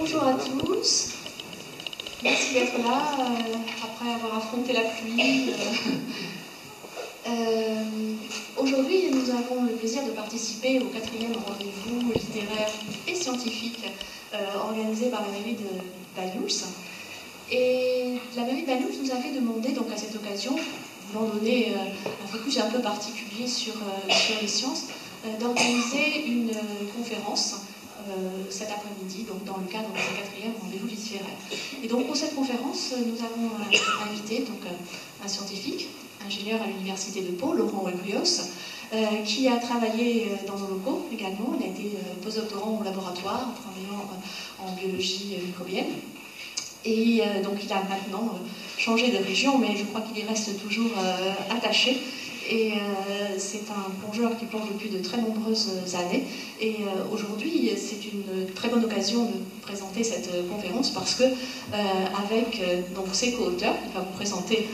Bonjour à tous, merci d'être là après avoir affronté la pluie. Aujourd'hui, nous avons le plaisir de participer au 4e rendez-vous littéraire et scientifique organisé par la mairie de Banyuls. Et la mairie de Banyuls nous avait demandé donc à cette occasion, voulant donner un focus un peu particulier sur les sciences, d'organiser une conférence cet après-midi, donc dans le cadre de ce 4e rendez-vous littéraire. Et donc pour cette conférence, nous avons invité donc, un scientifique, ingénieur à l'université de Pau, Laurent Olbrios, qui a travaillé dans nos locaux également. Il a été postdoctorant au laboratoire, travaillant en biologie microbienne. Et donc il a maintenant changé de région, mais je crois qu'il y reste toujours attaché. Et c'est un plongeur qui plonge depuis de très nombreuses années. Et aujourd'hui, c'est une très bonne occasion de présenter cette conférence parce que, avec donc, ses co-auteurs, il va vous présenter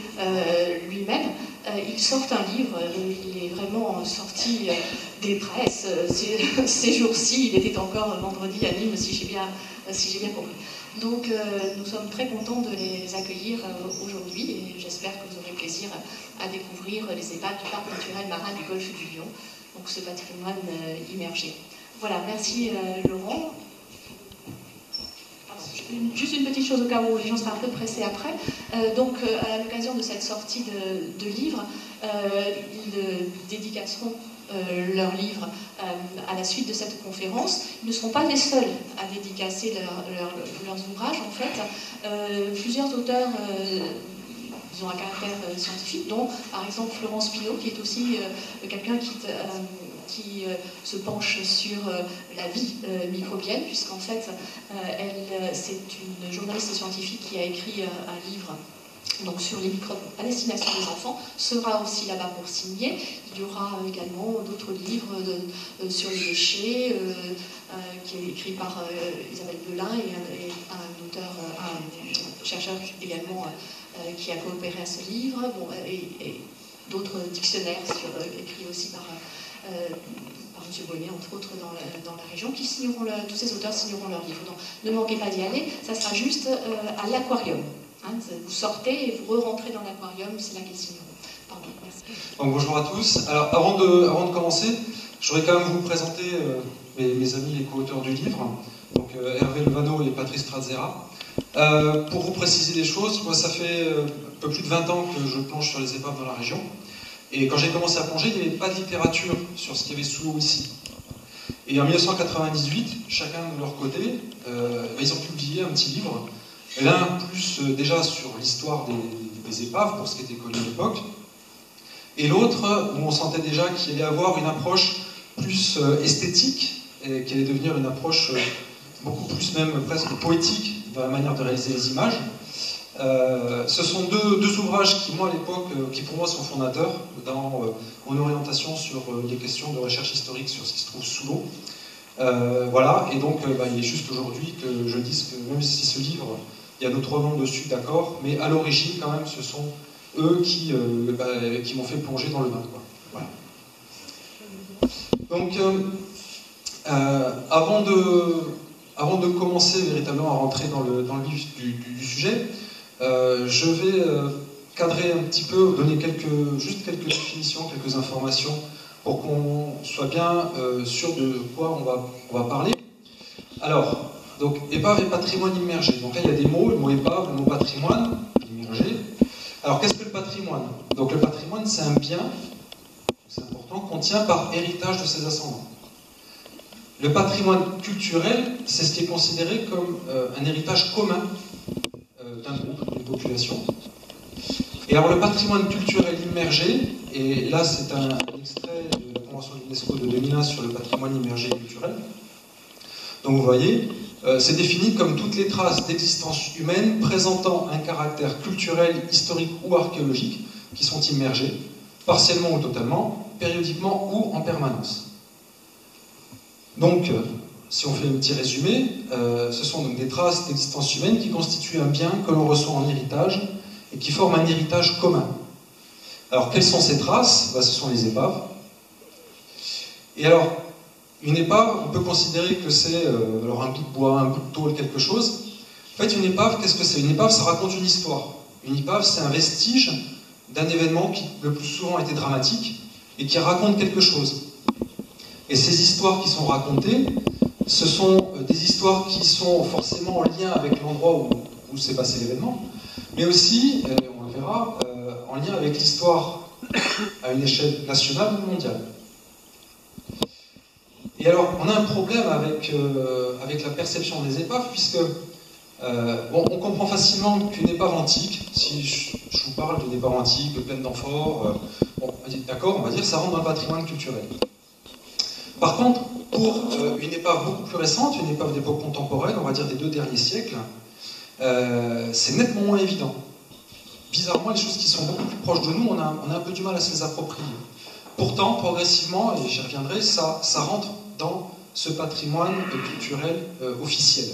lui-même, il sort un livre. Il est vraiment sorti des presses ces jours-ci. Il était encore vendredi à Nîmes, si j'ai bien compris. Donc nous sommes très contents de les accueillir aujourd'hui et j'espère que vous aurez plaisir à découvrir les épaves du parc naturel marin du golfe du Lion, donc ce patrimoine immergé. Voilà, merci Laurent. Juste une petite chose au cas où les gens seraient un peu pressés après. Donc à l'occasion de cette sortie de livre, ils dédicaceront leurs livres à la suite de cette conférence. Ils ne seront pas les seuls à dédicacer leurs ouvrages. En fait, plusieurs auteurs disons à caractère scientifique, dont par exemple Florence Pinault, qui est aussi quelqu'un qui se penche sur la vie microbienne, puisqu'en fait, c'est une journaliste scientifique qui a écrit un livre donc sur les microbes à destination des enfants, sera aussi là-bas pour signer. Il y aura également d'autres livres sur les déchets, qui est écrit par Isabelle Belin et un auteur, un chercheur également qui a coopéré à ce livre, bon, et d'autres dictionnaires écrits aussi par M. Bonnet, entre autres, dans la région, qui signeront tous ces auteurs signeront leur livre. Donc ne manquez pas d'y aller, ça sera juste à l'aquarium. Hein, vous sortez et vous re-rentrez dans l'aquarium, c'est là qu'ils signeront. Pardon, merci. Donc, bonjour à tous. Alors, avant de commencer, je voudrais quand même vous présenter mes amis, les co-auteurs du livre, donc Hervé Levano et Patrice Trazera. Pour vous préciser les choses, moi ça fait un peu plus de 20 ans que je plonge sur les épaves dans la région. Et quand j'ai commencé à plonger, il n'y avait pas de littérature sur ce qu'il y avait sous l'eau ici. Et en 1998, chacun de leur côté, ils ont publié un petit livre. L'un plus déjà sur l'histoire des épaves, pour ce qui était connu à l'époque, et l'autre où on sentait déjà qu'il allait avoir une approche plus esthétique, et qui allait devenir une approche beaucoup plus même presque poétique dans la manière de réaliser les images. Ce sont deux ouvrages qui, moi à l'époque, qui pour moi sont fondateurs dans mon orientation sur les questions de recherche historique sur ce qui se trouve sous l'eau. Voilà, et donc il est juste aujourd'hui que je dise que même si ce livre, il y a d'autres noms dessus, d'accord, mais à l'origine, quand même, ce sont eux qui m'ont fait plonger dans le bain. Quoi. Voilà. Donc, avant de commencer véritablement à rentrer dans le vif du sujet, je vais cadrer un petit peu, donner juste quelques définitions, quelques informations, pour qu'on soit bien sûr de quoi on va parler. Alors, donc, épave et patrimoine immergé. Donc là, il y a des mots, le mot épave, le mot patrimoine, immergé. Alors, qu'est-ce que le patrimoine? Donc, le patrimoine, c'est un bien, c'est important, qu'on tient par héritage de ses ascendants. Le patrimoine culturel, c'est ce qui est considéré comme un héritage commun d'un groupe, d'une population. Et alors, le patrimoine culturel immergé, et là, c'est un extrait de la Convention de l'UNESCO de 2001 sur le patrimoine immergé et culturel. Donc, vous voyez, c'est défini comme toutes les traces d'existence humaine présentant un caractère culturel, historique ou archéologique qui sont immergées, partiellement ou totalement, périodiquement ou en permanence. Donc, si on fait un petit résumé, ce sont donc des traces d'existence humaine qui constituent un bien que l'on reçoit en héritage et qui forment un héritage commun. Alors, quelles sont ces traces? Ce sont les épaves. Et alors, Une épave, on peut considérer que c'est alors un bout de bois, un bout de tôle, quelque chose. En fait, une épave, qu'est-ce que c'est? Une épave, ça raconte une histoire. Une épave, c'est un vestige d'un événement qui, le plus souvent, a été dramatique et qui raconte quelque chose. Et ces histoires qui sont racontées, ce sont des histoires qui sont forcément en lien avec l'endroit où s'est passé l'événement, mais aussi, on le verra, en lien avec l'histoire à une échelle nationale ou mondiale. Et alors, on a un problème avec la perception des épaves, puisque bon, on comprend facilement qu'une épave antique, si je vous parle d'une épave antique pleine d'amphores, bon, d'accord, on va dire que ça rentre dans le patrimoine culturel. Par contre, pour une épave beaucoup plus récente, une épave d'époque contemporaine, on va dire des 2 derniers siècles, c'est nettement moins évident. Bizarrement, les choses qui sont beaucoup plus proches de nous, on a un peu du mal à se les approprier. Pourtant, progressivement, et j'y reviendrai, ça rentre dans ce patrimoine culturel officiel.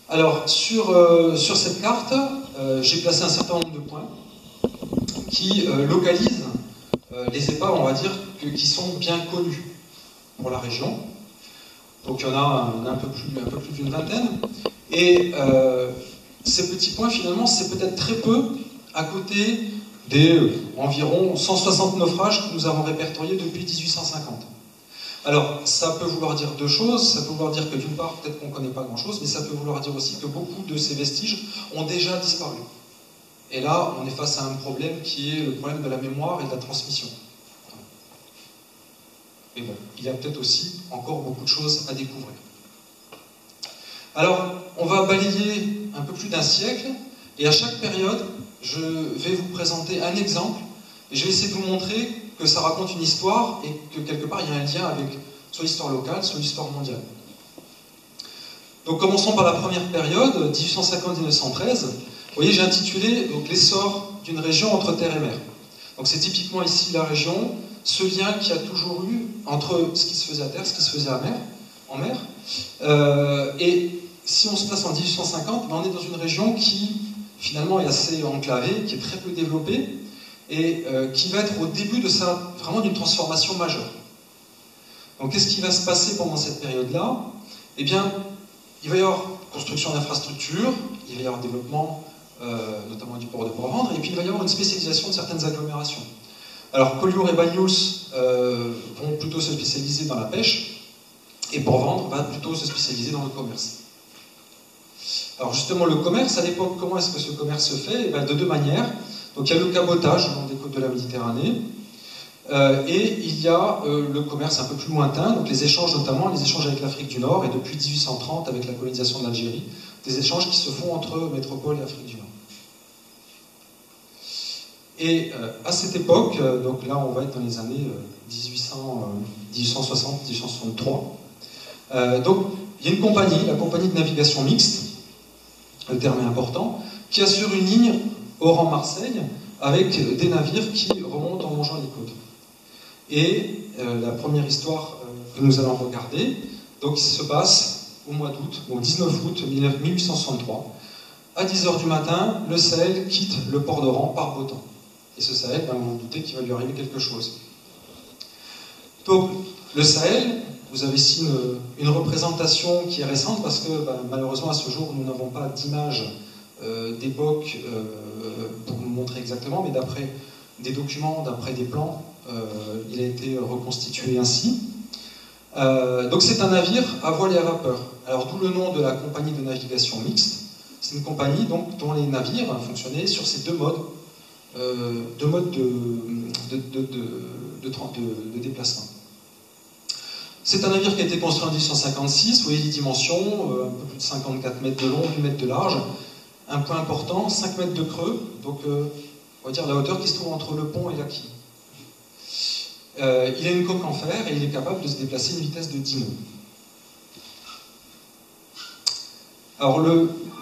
Alors, sur cette carte, j'ai placé un certain nombre de points qui localisent les épaves, on va dire, qui sont bien connues pour la région. Donc il y en a un peu plus d'une vingtaine. Et ces petits points, finalement, c'est peut-être très peu à côté des environ 160 naufrages que nous avons répertoriés depuis 1850. Alors, ça peut vouloir dire 2 choses. Ça peut vouloir dire que d'une part, peut-être qu'on ne connaît pas grand-chose, mais ça peut vouloir dire aussi que beaucoup de ces vestiges ont déjà disparu. Et là, on est face à un problème qui est le problème de la mémoire et de la transmission. Et bon, il y a peut-être aussi encore beaucoup de choses à découvrir. Alors, on va balayer un peu plus d'1 siècle, et à chaque période, je vais vous présenter un exemple, et je vais essayer de vous montrer que ça raconte une histoire, et que quelque part, il y a un lien avec soit l'histoire locale, soit l'histoire mondiale. Donc, commençons par la première période, 1850-1913. Vous voyez, j'ai intitulé l'essor d'une région entre terre et mer. Donc, c'est typiquement ici la région, ce lien qu'il y a toujours eu entre ce qui se faisait à terre, ce qui se faisait en mer. Et si on se place en 1850, ben on est dans une région qui, finalement, est assez enclavée, qui est très peu développée, et qui va être au début de vraiment d'une transformation majeure. Donc, qu'est-ce qui va se passer pendant cette période-là? Eh bien, il va y avoir construction d'infrastructures, il va y avoir développement, notamment du port de Port-Vendre, et puis il va y avoir une spécialisation de certaines agglomérations. Alors, Collioure et Banyuls vont plutôt se spécialiser dans la pêche, et Port-Vendre va plutôt se spécialiser dans le commerce. Alors justement, le commerce, à l'époque, comment est-ce que ce commerce se fait? Eh bien, de 2 manières. Donc il y a le cabotage le long des côtes de la Méditerranée, et il y a le commerce un peu plus lointain, donc les échanges notamment, les échanges avec l'Afrique du Nord, et depuis 1830, avec la colonisation de l'Algérie, des échanges qui se font entre métropole et Afrique du Nord. Et à cette époque, donc là on va être dans les années 1860-1863, donc il y a une compagnie, la compagnie de navigation mixte, le terme est important, qui assure une ligne Oran-Marseille avec des navires qui remontent en longeant les côtes. Et la première histoire que nous allons regarder, donc, se passe au mois d'août, donc 19 août 1863. À 10h du matin, le Sahel quitte le port d'Oran par beau temps. Et ce Sahel, ben, vous vous doutez qu'il va lui arriver quelque chose. Donc, le Sahel, vous avez ici une représentation qui est récente parce que ben, malheureusement à ce jour, nous n'avons pas d'image d'époque pour nous montrer exactement, mais d'après des documents, d'après des plans, il a été reconstitué ainsi. Donc c'est un navire à voile et à vapeur. Alors d'où le nom de la compagnie de navigation mixte. C'est une compagnie donc, dont les navires fonctionnaient sur ces deux modes de déplacement. C'est un navire qui a été construit en 1856, vous voyez les dimensions, un peu plus de 54 mètres de long, 8 mètres de large. Un point important, 5 mètres de creux, donc on va dire la hauteur qui se trouve entre le pont et la quille. Il a une coque en fer et il est capable de se déplacer à une vitesse de 10 nœuds. Alors,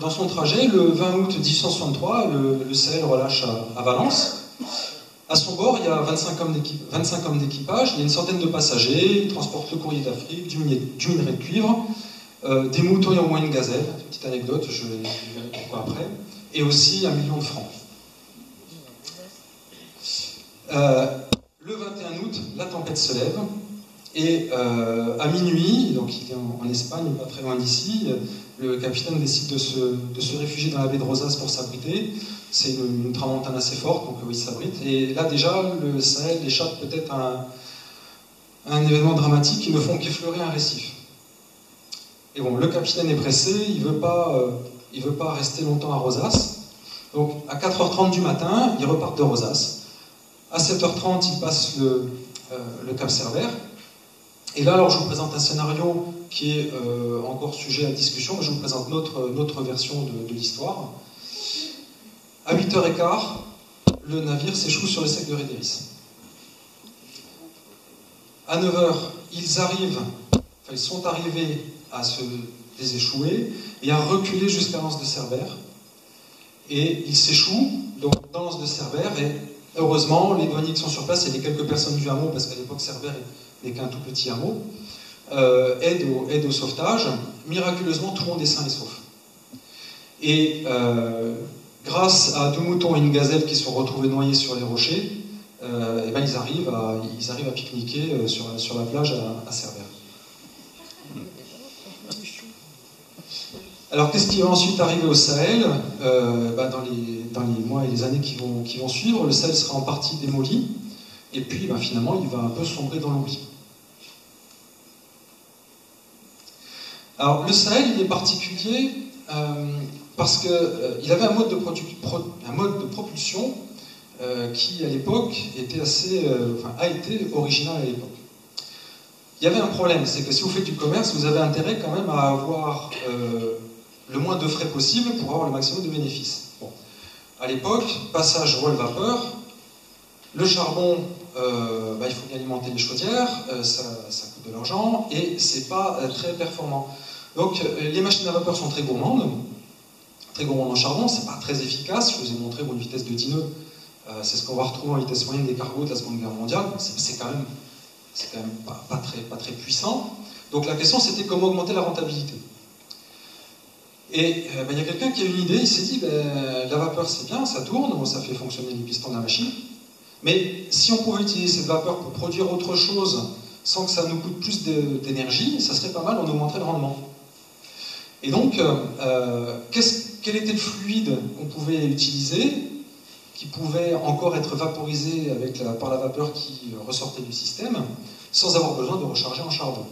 dans son trajet, le 20 août 1863, le Sahel relâche à Valence. À son bord, il y a 25 hommes d'équipage, il y a une centaine de passagers, ils transportent le courrier d'Afrique, du minerai de cuivre, des moutons et au moins une gazelle, une petite anecdote, je vais pourquoi après, et aussi 1 million de francs. Le 21 août la tempête se lève, et à minuit, donc il est en Espagne, pas très loin d'ici, le capitaine décide de se réfugier dans la baie de Rosas pour s'abriter. C'est une tramontane assez forte, donc il s'abrite. Et là déjà, le Sahel échappe peut-être à un événement dramatique qui ne font qu'effleurer un récif. Et bon, le capitaine est pressé, il veut pas rester longtemps à Rosas. Donc à 4h30 du matin, ils repartent de Rosas. À 7h30, ils passent le Cap Cerbère. Et là, alors, je vous présente un scénario qui est encore sujet à discussion, mais je vous présente notre version de l'histoire. À 8h15, le navire s'échoue sur le sec de Rédéris. À 9h, ils sont arrivés à se déséchouer et à reculer jusqu'à l'anse de Cerbère. Et ils s'échouent donc dans l'anse de Cerbère, et heureusement, les douaniers qui sont sur place et les quelques personnes du hameau, parce qu'à l'époque Cerbère n'est qu'un tout petit hameau, aident au sauvetage. Miraculeusement, tout le monde est sain et sauf. Et grâce à 2 moutons et une gazelle qui sont retrouvés noyés sur les rochers, et ben ils arrivent à pique-niquer sur la plage à Cerbère. Alors qu'est-ce qui va ensuite arriver au Sahel? Dans les mois et les années qui vont suivre, le Sahel sera en partie démoli, et puis finalement il va un peu sombrer dans l'oubli. Alors le Sahel, il est particulier parce qu'il avait un mode de propulsion qui à l'époque a été original à l'époque. Il y avait un problème, c'est que si vous faites du commerce, vous avez intérêt quand même à avoir le moins de frais possible pour avoir le maximum de bénéfices. Bon. À l'époque, passage voile-vapeur, le charbon, il faut bien alimenter les chaudières, ça coûte de l'argent et c'est pas très performant. Donc les machines à vapeur sont très gourmandes en charbon, c'est pas très efficace. Je vous ai montré une vitesse de 10 nœuds, c'est ce qu'on va retrouver en vitesse moyenne des cargos de la Seconde Guerre mondiale, c'est quand même pas très puissant. Donc la question c'était comment augmenter la rentabilité. Et il y a quelqu'un qui a une idée, il s'est dit la vapeur c'est bien, ça tourne, ça fait fonctionner les pistons de la machine, mais si on pouvait utiliser cette vapeur pour produire autre chose sans que ça nous coûte plus d'énergie, ça serait pas mal, on augmenterait le rendement. Et donc, quel était le fluide qu'on pouvait utiliser, qui pouvait encore être vaporisé par la vapeur qui ressortait du système, sans avoir besoin de recharger en charbon?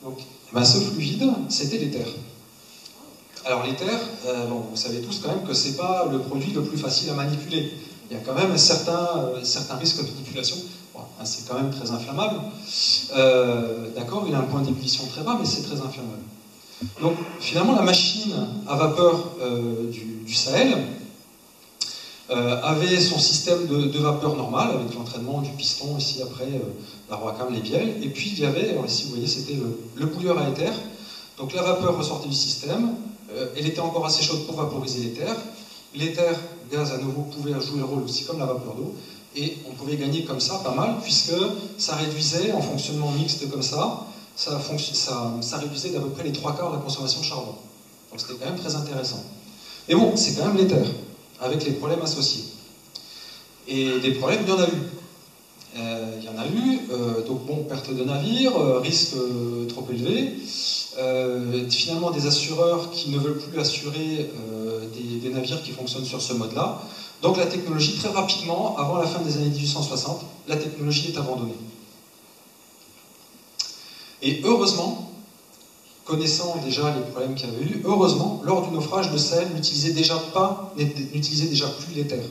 Donc, ce fluide, c'était l'éther. Alors l'éther, vous savez tous quand même que c'est pas le produit le plus facile à manipuler. Il y a quand même un certain risque de manipulation. Bon, c'est quand même très inflammable. D'accord, il a un point d'ébullition très bas, mais c'est très inflammable. Donc finalement, la machine à vapeur du Sahel avait son système de vapeur normal, avec l'entraînement du piston, ici après la Roacam, les bielles, et puis il y avait, alors ici vous voyez, c'était le bouilleur à éther. Donc la vapeur ressortait du système, elle était encore assez chaude pour vaporiser l'éther. L'éther, gaz à nouveau, pouvait jouer le rôle aussi comme la vapeur d'eau, et on pouvait gagner comme ça pas mal, puisque ça réduisait, en fonctionnement mixte comme ça réduisait d'à peu près les 3/4 de la consommation de charbon. Donc c'était quand même très intéressant. Mais bon, c'est quand même l'éther, avec les problèmes associés. Et des problèmes, il y en a eu. Donc bon, perte de navire, risque trop élevé. Finalement, des assureurs qui ne veulent plus assurer des navires qui fonctionnent sur ce mode-là. Donc la technologie, très rapidement, avant la fin des années 1860, la technologie est abandonnée. Et heureusement, connaissant déjà les problèmes qu'il y avait eu, heureusement, lors du naufrage, le Sahel n'utilisait déjà plus l'éther.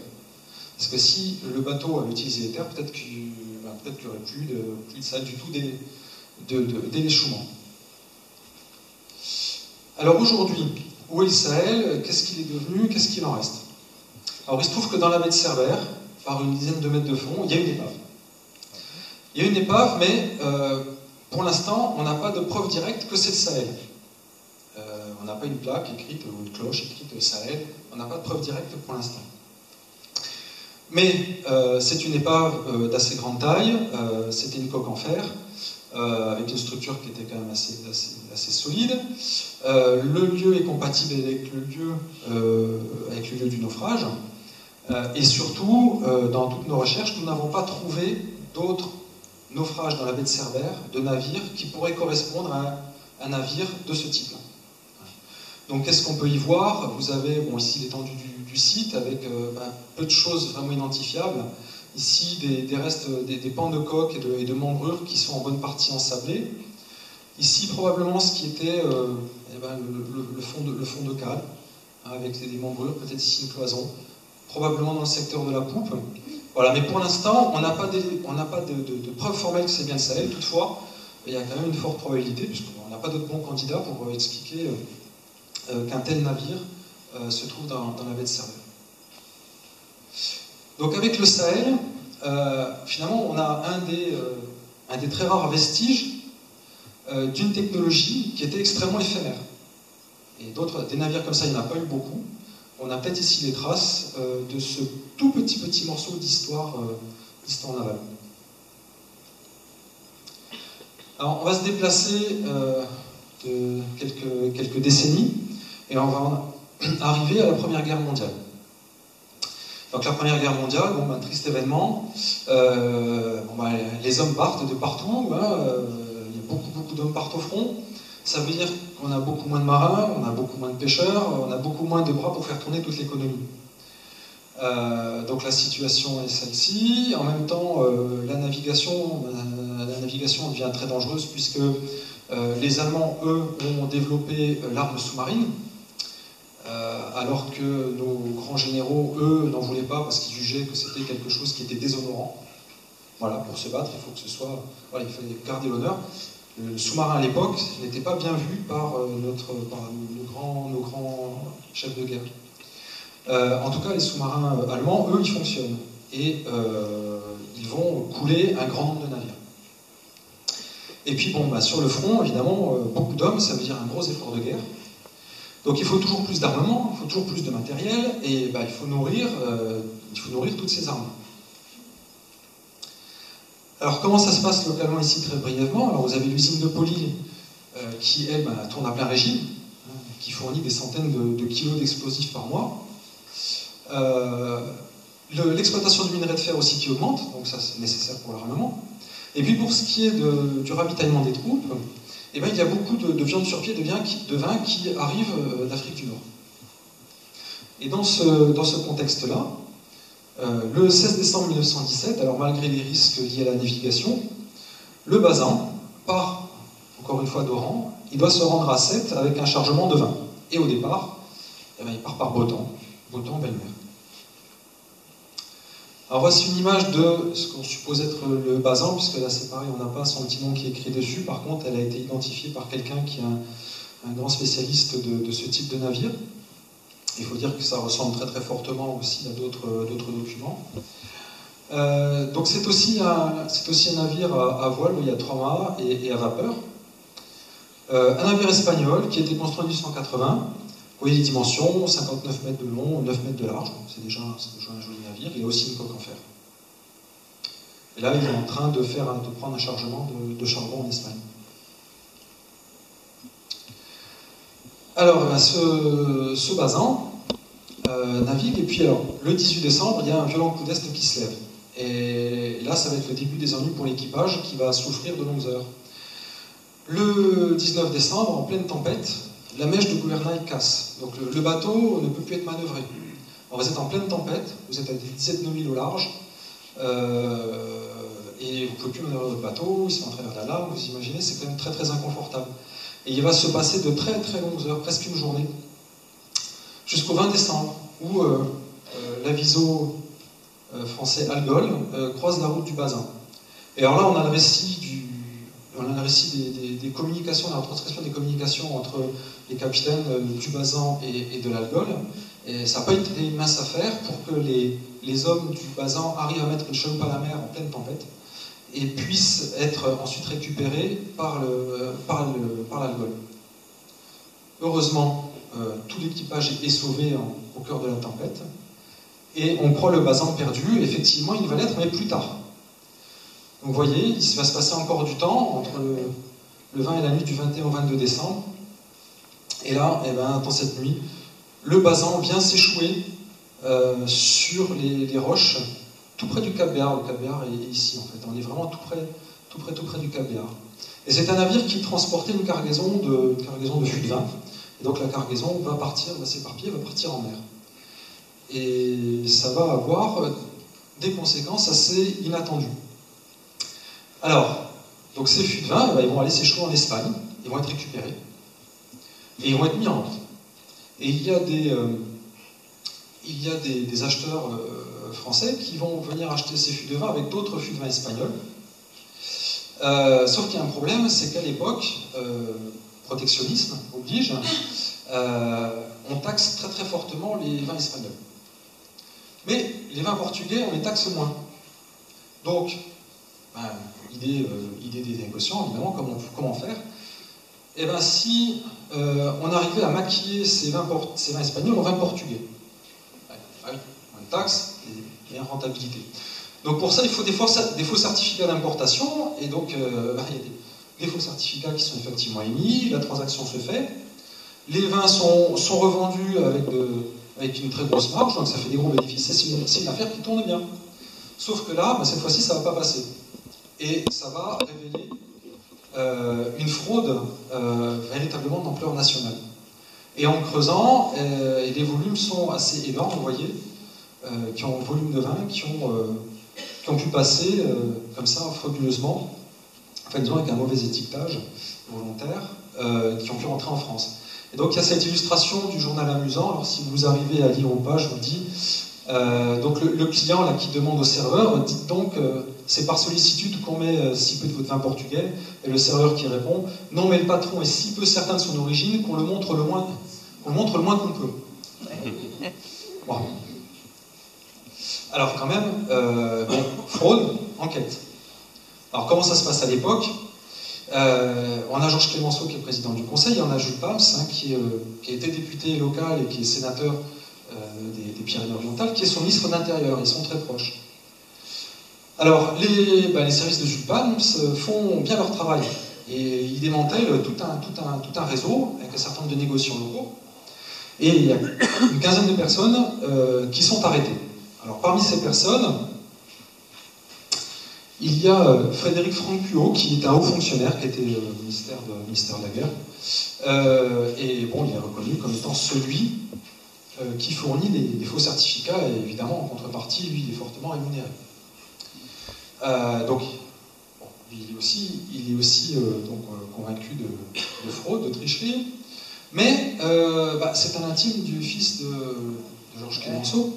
Parce que si le bateau avait utilisé l'éther, peut-être qu'il n'y aurait plus de Sahel du tout dès l'échouement. Alors aujourd'hui, où est le Sahel? Qu'est-ce qu'il est devenu? Qu'est-ce qu'il en reste? Alors il se trouve que dans la baie de Cerbère, par une dizaine de mètres de fond, il y a une épave. Il y a une épave, mais pour l'instant, on n'a pas de preuve directe que c'est le Sahel. On n'a pas une plaque écrite, ou une cloche écrite Sahel, on n'a pas de preuve directe pour l'instant. Mais c'est une épave d'assez grande taille, c'était une coque en fer, avec une structure qui était quand même assez solide. Le lieu est compatible avec le lieu du naufrage. Et surtout, dans toutes nos recherches, nous n'avons pas trouvé d'autres naufrages dans la baie de Cerbère de navires qui pourraient correspondre à un navire de ce type-là. Donc qu'est-ce qu'on peut y voir? Vous avez ici l'étendue du site avec peu de choses vraiment identifiables. Ici des restes, des pans de coque et de membrures qui sont en bonne partie ensablés. Ici probablement ce qui était le fond de cale, avec des membrures, peut-être ici une cloison, probablement dans le secteur de la poupe. Voilà, mais pour l'instant, on n'a pas de preuves formelles que c'est bien le Sahel. Toutefois, il y a quand même une forte probabilité, puisqu'on n'a pas d'autres bons candidats pour expliquer qu'un tel navire se trouve dans la baie de Cerbère. Donc avec le Sahel, finalement, on a un des très rares vestiges d'une technologie qui était extrêmement éphémère. Et des navires comme ça, il n'y en a pas eu beaucoup. On a peut-être ici les traces de ce tout petit morceau d'histoire navale. Alors, on va se déplacer de quelques décennies et on va arriver à la Première Guerre mondiale. Donc la Première Guerre mondiale, triste événement, les hommes partent de partout, il y a beaucoup d'hommes partent au front. Ça veut dire qu'on a beaucoup moins de marins, on a beaucoup moins de pêcheurs, on a beaucoup moins de bras pour faire tourner toute l'économie. Donc la situation est celle-ci. En même temps, la navigation devient très dangereuse puisque les Allemands, eux, ont développé l'arme sous-marine, alors que nos grands généraux, eux, n'en voulaient pas parce qu'ils jugeaient que c'était quelque chose qui était déshonorant. Voilà, pour se battre, il faut que ce soit... Voilà, il fallait garder l'honneur. Le sous-marin à l'époque n'était pas bien vu par nos grands chefs de guerre. En tout cas, les sous-marins allemands, eux, ils fonctionnent. Et ils vont couler un grand nombre de navires. Et puis, sur le front, évidemment, beaucoup d'hommes, ça veut dire un gros effort de guerre. Donc il faut toujours plus d'armement, il faut toujours plus de matériel, et il faut nourrir toutes ces armes. Alors comment ça se passe localement ici très brièvement? Alors vous avez l'usine de Poly qui, elle, tourne à plein régime, qui fournit des centaines de kilos d'explosifs par mois. L'exploitation du minerai de fer aussi qui augmente, donc ça c'est nécessaire pour l'armement. Et puis pour ce qui est du ravitaillement des troupes, il y a beaucoup de viande sur pied, de vin qui arrivent d'Afrique du Nord. Et dans ce contexte-là, le 16 décembre 1917, alors malgré les risques liés à la navigation, le Bazan part, encore une fois d'Oran, il doit se rendre à Sète avec un chargement de vin. Et au départ, il part par Botan, belle-mer. Alors voici une image de ce qu'on suppose être le Bazan, puisque là c'est pareil, on n'a pas son petit nom qui est écrit dessus. Par contre, elle a été identifiée par quelqu'un qui est un grand spécialiste de ce type de navire. Il faut dire que ça ressemble très fortement aussi à d'autres documents. Donc c'est aussi un navire à voile, il y a 3 mâts et à vapeur. Un navire espagnol qui a été construit en 1880. Vous voyez les dimensions, 59 mètres de long, 9 mètres de large, c'est déjà un joli navire. Il a aussi une coque en fer. Et là, il est en train de prendre un chargement de charbon en Espagne. Alors, ce Bazan navigue, et puis alors, le 18 décembre, il y a un violent coup d'est qui se lève. Et là, ça va être le début des ennuis pour l'équipage qui va souffrir de longues heures. Le 19 décembre, en pleine tempête, la mèche de gouvernail casse. Donc le bateau ne peut plus être manœuvré. Alors, vous êtes en pleine tempête, vous êtes à des dizaines de milles au large, et vous ne pouvez plus manœuvrer votre bateau, il se met en travers de la lame, vous imaginez, c'est quand même très inconfortable. Et il va se passer de très longues heures, presque une journée, jusqu'au 20 décembre, où l'aviso français Algol croise la route du Bazan. Et alors là, on a le récit des communications, la retranscription des communications entre les capitaines du Bazan et de l'Algol. Et ça n'a pas été une mince affaire pour que les hommes du Bazan arrivent à mettre une chaloupe à la mer en pleine tempête et puissent être ensuite récupérés par l'Algol. Heureusement, tout l'équipage est sauvé au cœur de la tempête et on croit le Bazan perdu. Effectivement, il va l'être, mais plus tard. Donc vous voyez, il va se passer encore du temps entre le 20 et la nuit du 21 au 22 décembre. Et là, dans cette nuit, le Bazan vient s'échouer sur les roches tout près du Cap Béar. Le Cap Béar est ici, en fait. On est vraiment tout près du Cap Béar. Et c'est un navire qui transportait une cargaison de fûts de vin. Et donc la cargaison va s'éparpiller, va partir en mer. Et ça va avoir des conséquences assez inattendues. Alors, donc ces fûts de vin, ils vont aller s'échouer en Espagne, ils vont être récupérés, et ils vont être mis en vente. Et il y a des acheteurs français qui vont venir acheter ces fûts de vin avec d'autres fûts de vin espagnols. Sauf qu'il y a un problème, c'est qu'à l'époque, protectionnisme oblige, on taxe très très fortement les vins espagnols. Mais les vins portugais, on les taxe moins. Donc, idée des négociants, évidemment, comment faire? Eh bien, si on arrivait à maquiller ces vins espagnols en vins portugais, oui, on taxe et une rentabilité. Donc pour ça, il faut des faux certificats d'importation, et donc il y a des faux certificats qui sont effectivement émis, la transaction se fait, les vins sont revendus avec une très grosse marge, donc ça fait des gros bénéfices, c'est une affaire qui tourne bien. Sauf que là, cette fois-ci, ça ne va pas passer. Et ça va révéler une fraude véritablement d'ampleur nationale. Et en creusant, les volumes sont assez énormes, vous voyez, qui ont un volume de vin qui ont pu passer comme ça frauduleusement, enfin disons avec un mauvais étiquetage volontaire, qui ont pu rentrer en France. Et donc il y a cette illustration du journal amusant. Alors si vous arrivez à lire ou pas, je vous le dis. Donc le client là, qui demande au serveur, dites donc, c'est par sollicitude qu'on met si peu de votre vin portugais, et le serveur qui répond, non mais le patron est si peu certain de son origine qu'on le montre le moins qu'on peut. Bon. Alors quand même, fraude, enquête. Alors comment ça se passe à l'époque? On a Georges Clemenceau qui est président du conseil, et on a Jules Pams qui a été député local et qui est sénateur des Pyrénées-Orientales, qui est son ministre de l'Intérieur. Ils sont très proches. Alors les services de Jules Pams font bien leur travail et ils démantèlent tout un réseau avec un certain nombre de négociants locaux, et il y a une quinzaine de personnes qui sont arrêtées. Alors parmi ces personnes, il y a Frédéric Franck-Puot, qui est un haut fonctionnaire, qui était au ministère de la Guerre, et bon, il est reconnu comme étant celui qui fournit les faux certificats, et évidemment, en contrepartie, lui, il est fortement rémunéré. Donc, bon, il est aussi convaincu de fraude, de tricherie, mais c'est un intime du fils de Georges Clemenceau,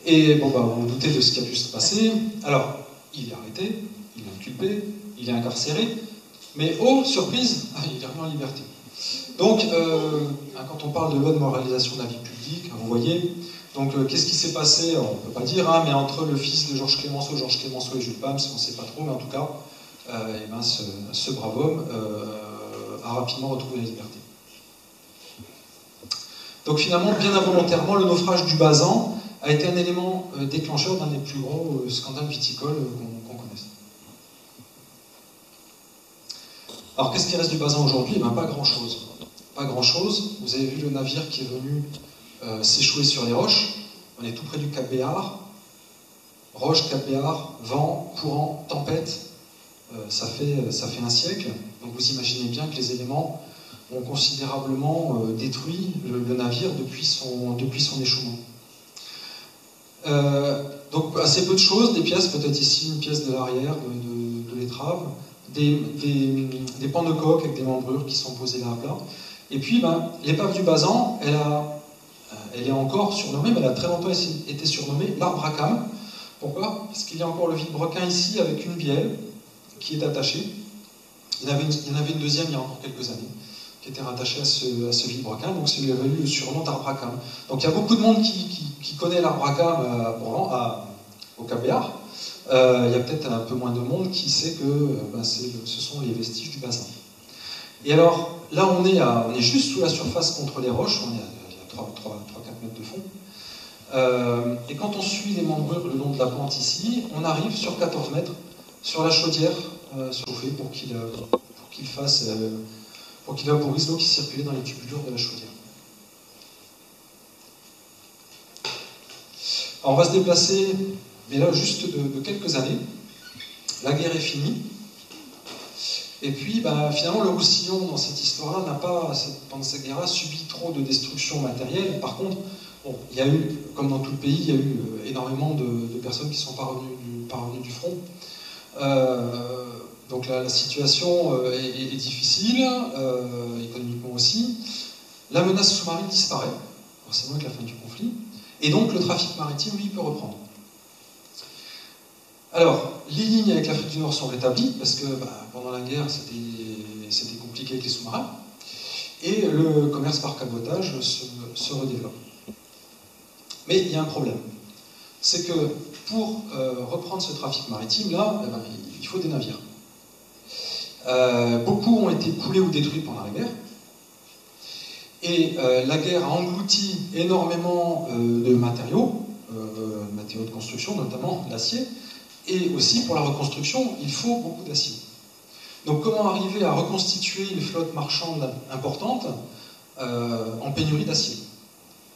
et bon, vous vous doutez de ce qui a pu se passer. Alors, il est arrêté, il est inculpé, il est incarcéré, mais oh, surprise, il est remis en liberté. Donc, quand on parle de loi de moralisation de la vie publique, vous voyez, donc qu'est-ce qui s'est passé? On ne peut pas dire, mais entre le fils de Georges Clemenceau et Jules Pams, on ne sait pas trop, mais en tout cas, ce brave homme a rapidement retrouvé la liberté. Donc finalement, bien involontairement, le naufrage du Bazan a été un élément déclencheur d'un des plus gros scandales viticoles qu'on connaisse. Alors qu'est-ce qui reste du Bazan aujourd'hui? Pas grand-chose. Pas grand-chose. Vous avez vu le navire qui est venu s'échouer sur les roches. On est tout près du Cap Béar. Roches, Cap Béar, vent, courant, tempête. Ça fait un siècle. Donc vous imaginez bien que les éléments ont considérablement détruit le navire depuis son échouement. Donc assez peu de choses, des pièces, peut-être ici une pièce de l'arrière de l'étrave, des pans de coque avec des membrures qui sont posées là à plat. Et puis l'épave du Bazan, elle est encore surnommée, mais elle a très longtemps été surnommée l'arbre à cames. Pourquoi? Parce qu'il y a encore le vilebrequin ici avec une bielle qui est attachée. Il y en avait une deuxième il y a encore quelques années, qui était rattachée à ce vilebrequin, donc c'est lui a valu le surnom d'arbre à cames. Donc il y a beaucoup de monde qui connaît l'arbre à cames au Cap Béar. Il y a peut-être un peu moins de monde qui sait que ce sont les vestiges du Bazan. Et alors, là on est juste sous la surface contre les roches, on est à 3-4 mètres de fond. Et quand on suit les membrures le long de la pente ici, on arrive sur 14 mètres, sur la chaudière chauffée pour qu'il vaporise l'eau qui circulait dans les tubulures de la chaudière. Alors on va se déplacer mais là juste de quelques années. La guerre est finie. Et puis, finalement, le Roussillon, dans cette histoire-là, n'a pas, pendant cette guerre-là, subi trop de destruction matérielle. Par contre, bon, il y a eu, comme dans tout le pays, il y a eu énormément de personnes qui ne sont pas revenues du front. Donc la situation est difficile, économiquement aussi. La menace sous-marine disparaît, forcément avec la fin du conflit. Et donc le trafic maritime, lui, peut reprendre. Alors, les lignes avec l'Afrique du Nord sont rétablies, parce que pendant la guerre, c'était compliqué avec les sous-marins, et le commerce par cabotage se redéveloppe. Mais il y a un problème. C'est que pour reprendre ce trafic maritime-là, il faut des navires. Beaucoup ont été coulés ou détruits pendant la guerre, et la guerre a englouti énormément de matériaux de construction, notamment l'acier. Et aussi, pour la reconstruction, il faut beaucoup d'acier. Donc comment arriver à reconstituer une flotte marchande importante en pénurie d'acier?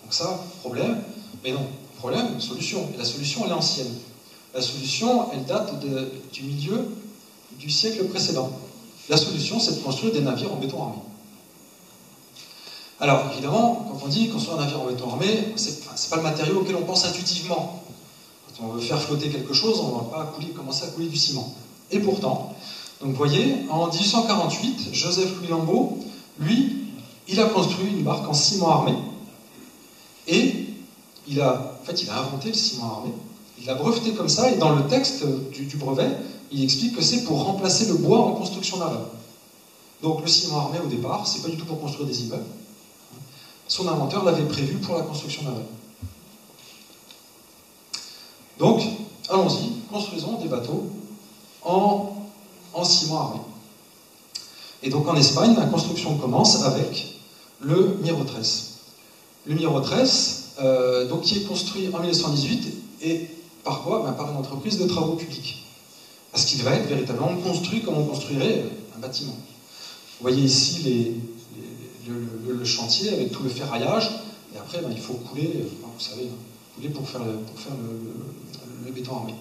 Donc ça, problème, mais non, problème, solution. Et la solution, elle est ancienne. La solution, elle date du milieu du siècle précédent. La solution, c'est de construire des navires en béton armé. Alors, évidemment, quand on dit construire un navire en béton armé, c'est pas le matériau auquel on pense intuitivement. Quand on veut faire flotter quelque chose, on ne va pas commencer à couler du ciment. Et pourtant, donc vous voyez, en 1848, Joseph-Louis Lambeau, lui, il a construit une barque en ciment armé, et il a inventé le ciment armé, il l'a breveté comme ça, et dans le texte du brevet, il explique que c'est pour remplacer le bois en construction navale. Donc le ciment armé, au départ, c'est pas du tout pour construire des immeubles. Son inventeur l'avait prévu pour la construction navale. Donc, allons-y, construisons des bateaux en ciment armé. Et donc en Espagne, la construction commence avec le Mirotress. Le Mirotress, qui est construit en 1918, et par quoi? Par une entreprise de travaux publics. Parce qu'il va être véritablement construit comme on construirait un bâtiment. Vous voyez ici le chantier avec tout le ferraillage, et après il faut couler, vous savez, couler pour faire le béton armé.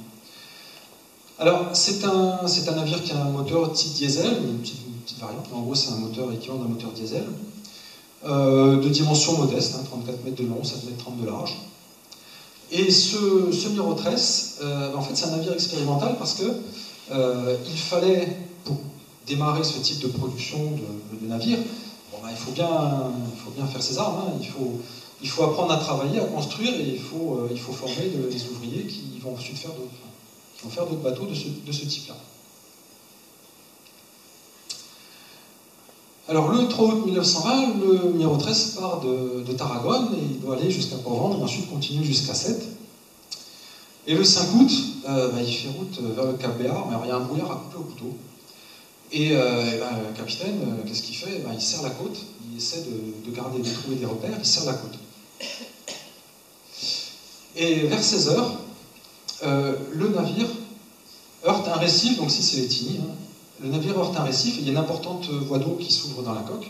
Alors c'est un navire qui a un moteur type diesel, une petite variante, mais en gros c'est un moteur équivalent d'un moteur diesel, de dimension modeste, 34 mètres de long, 7 mètres 30 de large. Et ce Mirotress, en fait c'est un navire expérimental parce que il fallait, pour démarrer ce type de production de navire, il faut bien faire ses armes, hein. Il faut apprendre à travailler, à construire, et il faut former des ouvriers qui vont ensuite faire d'autres bateaux de ce type-là. Alors le 3 août 1920, le Mirotress part de Tarragone, et il doit aller jusqu'à Port-Vendre, et ensuite continuer jusqu'à Sète. Et le 5 août, il fait route vers le Cap Béar, mais alors, il y a un brouillard à couper au couteau. Et le capitaine, qu'est-ce qu'il fait? Il serre la côte, il essaie de trouver des repères, il serre la côte. Et vers 16 heures, le navire heurte un récif, donc si c'est les Tini, hein, le navire heurte un récif, et il y a une importante voie d'eau qui s'ouvre dans la coque.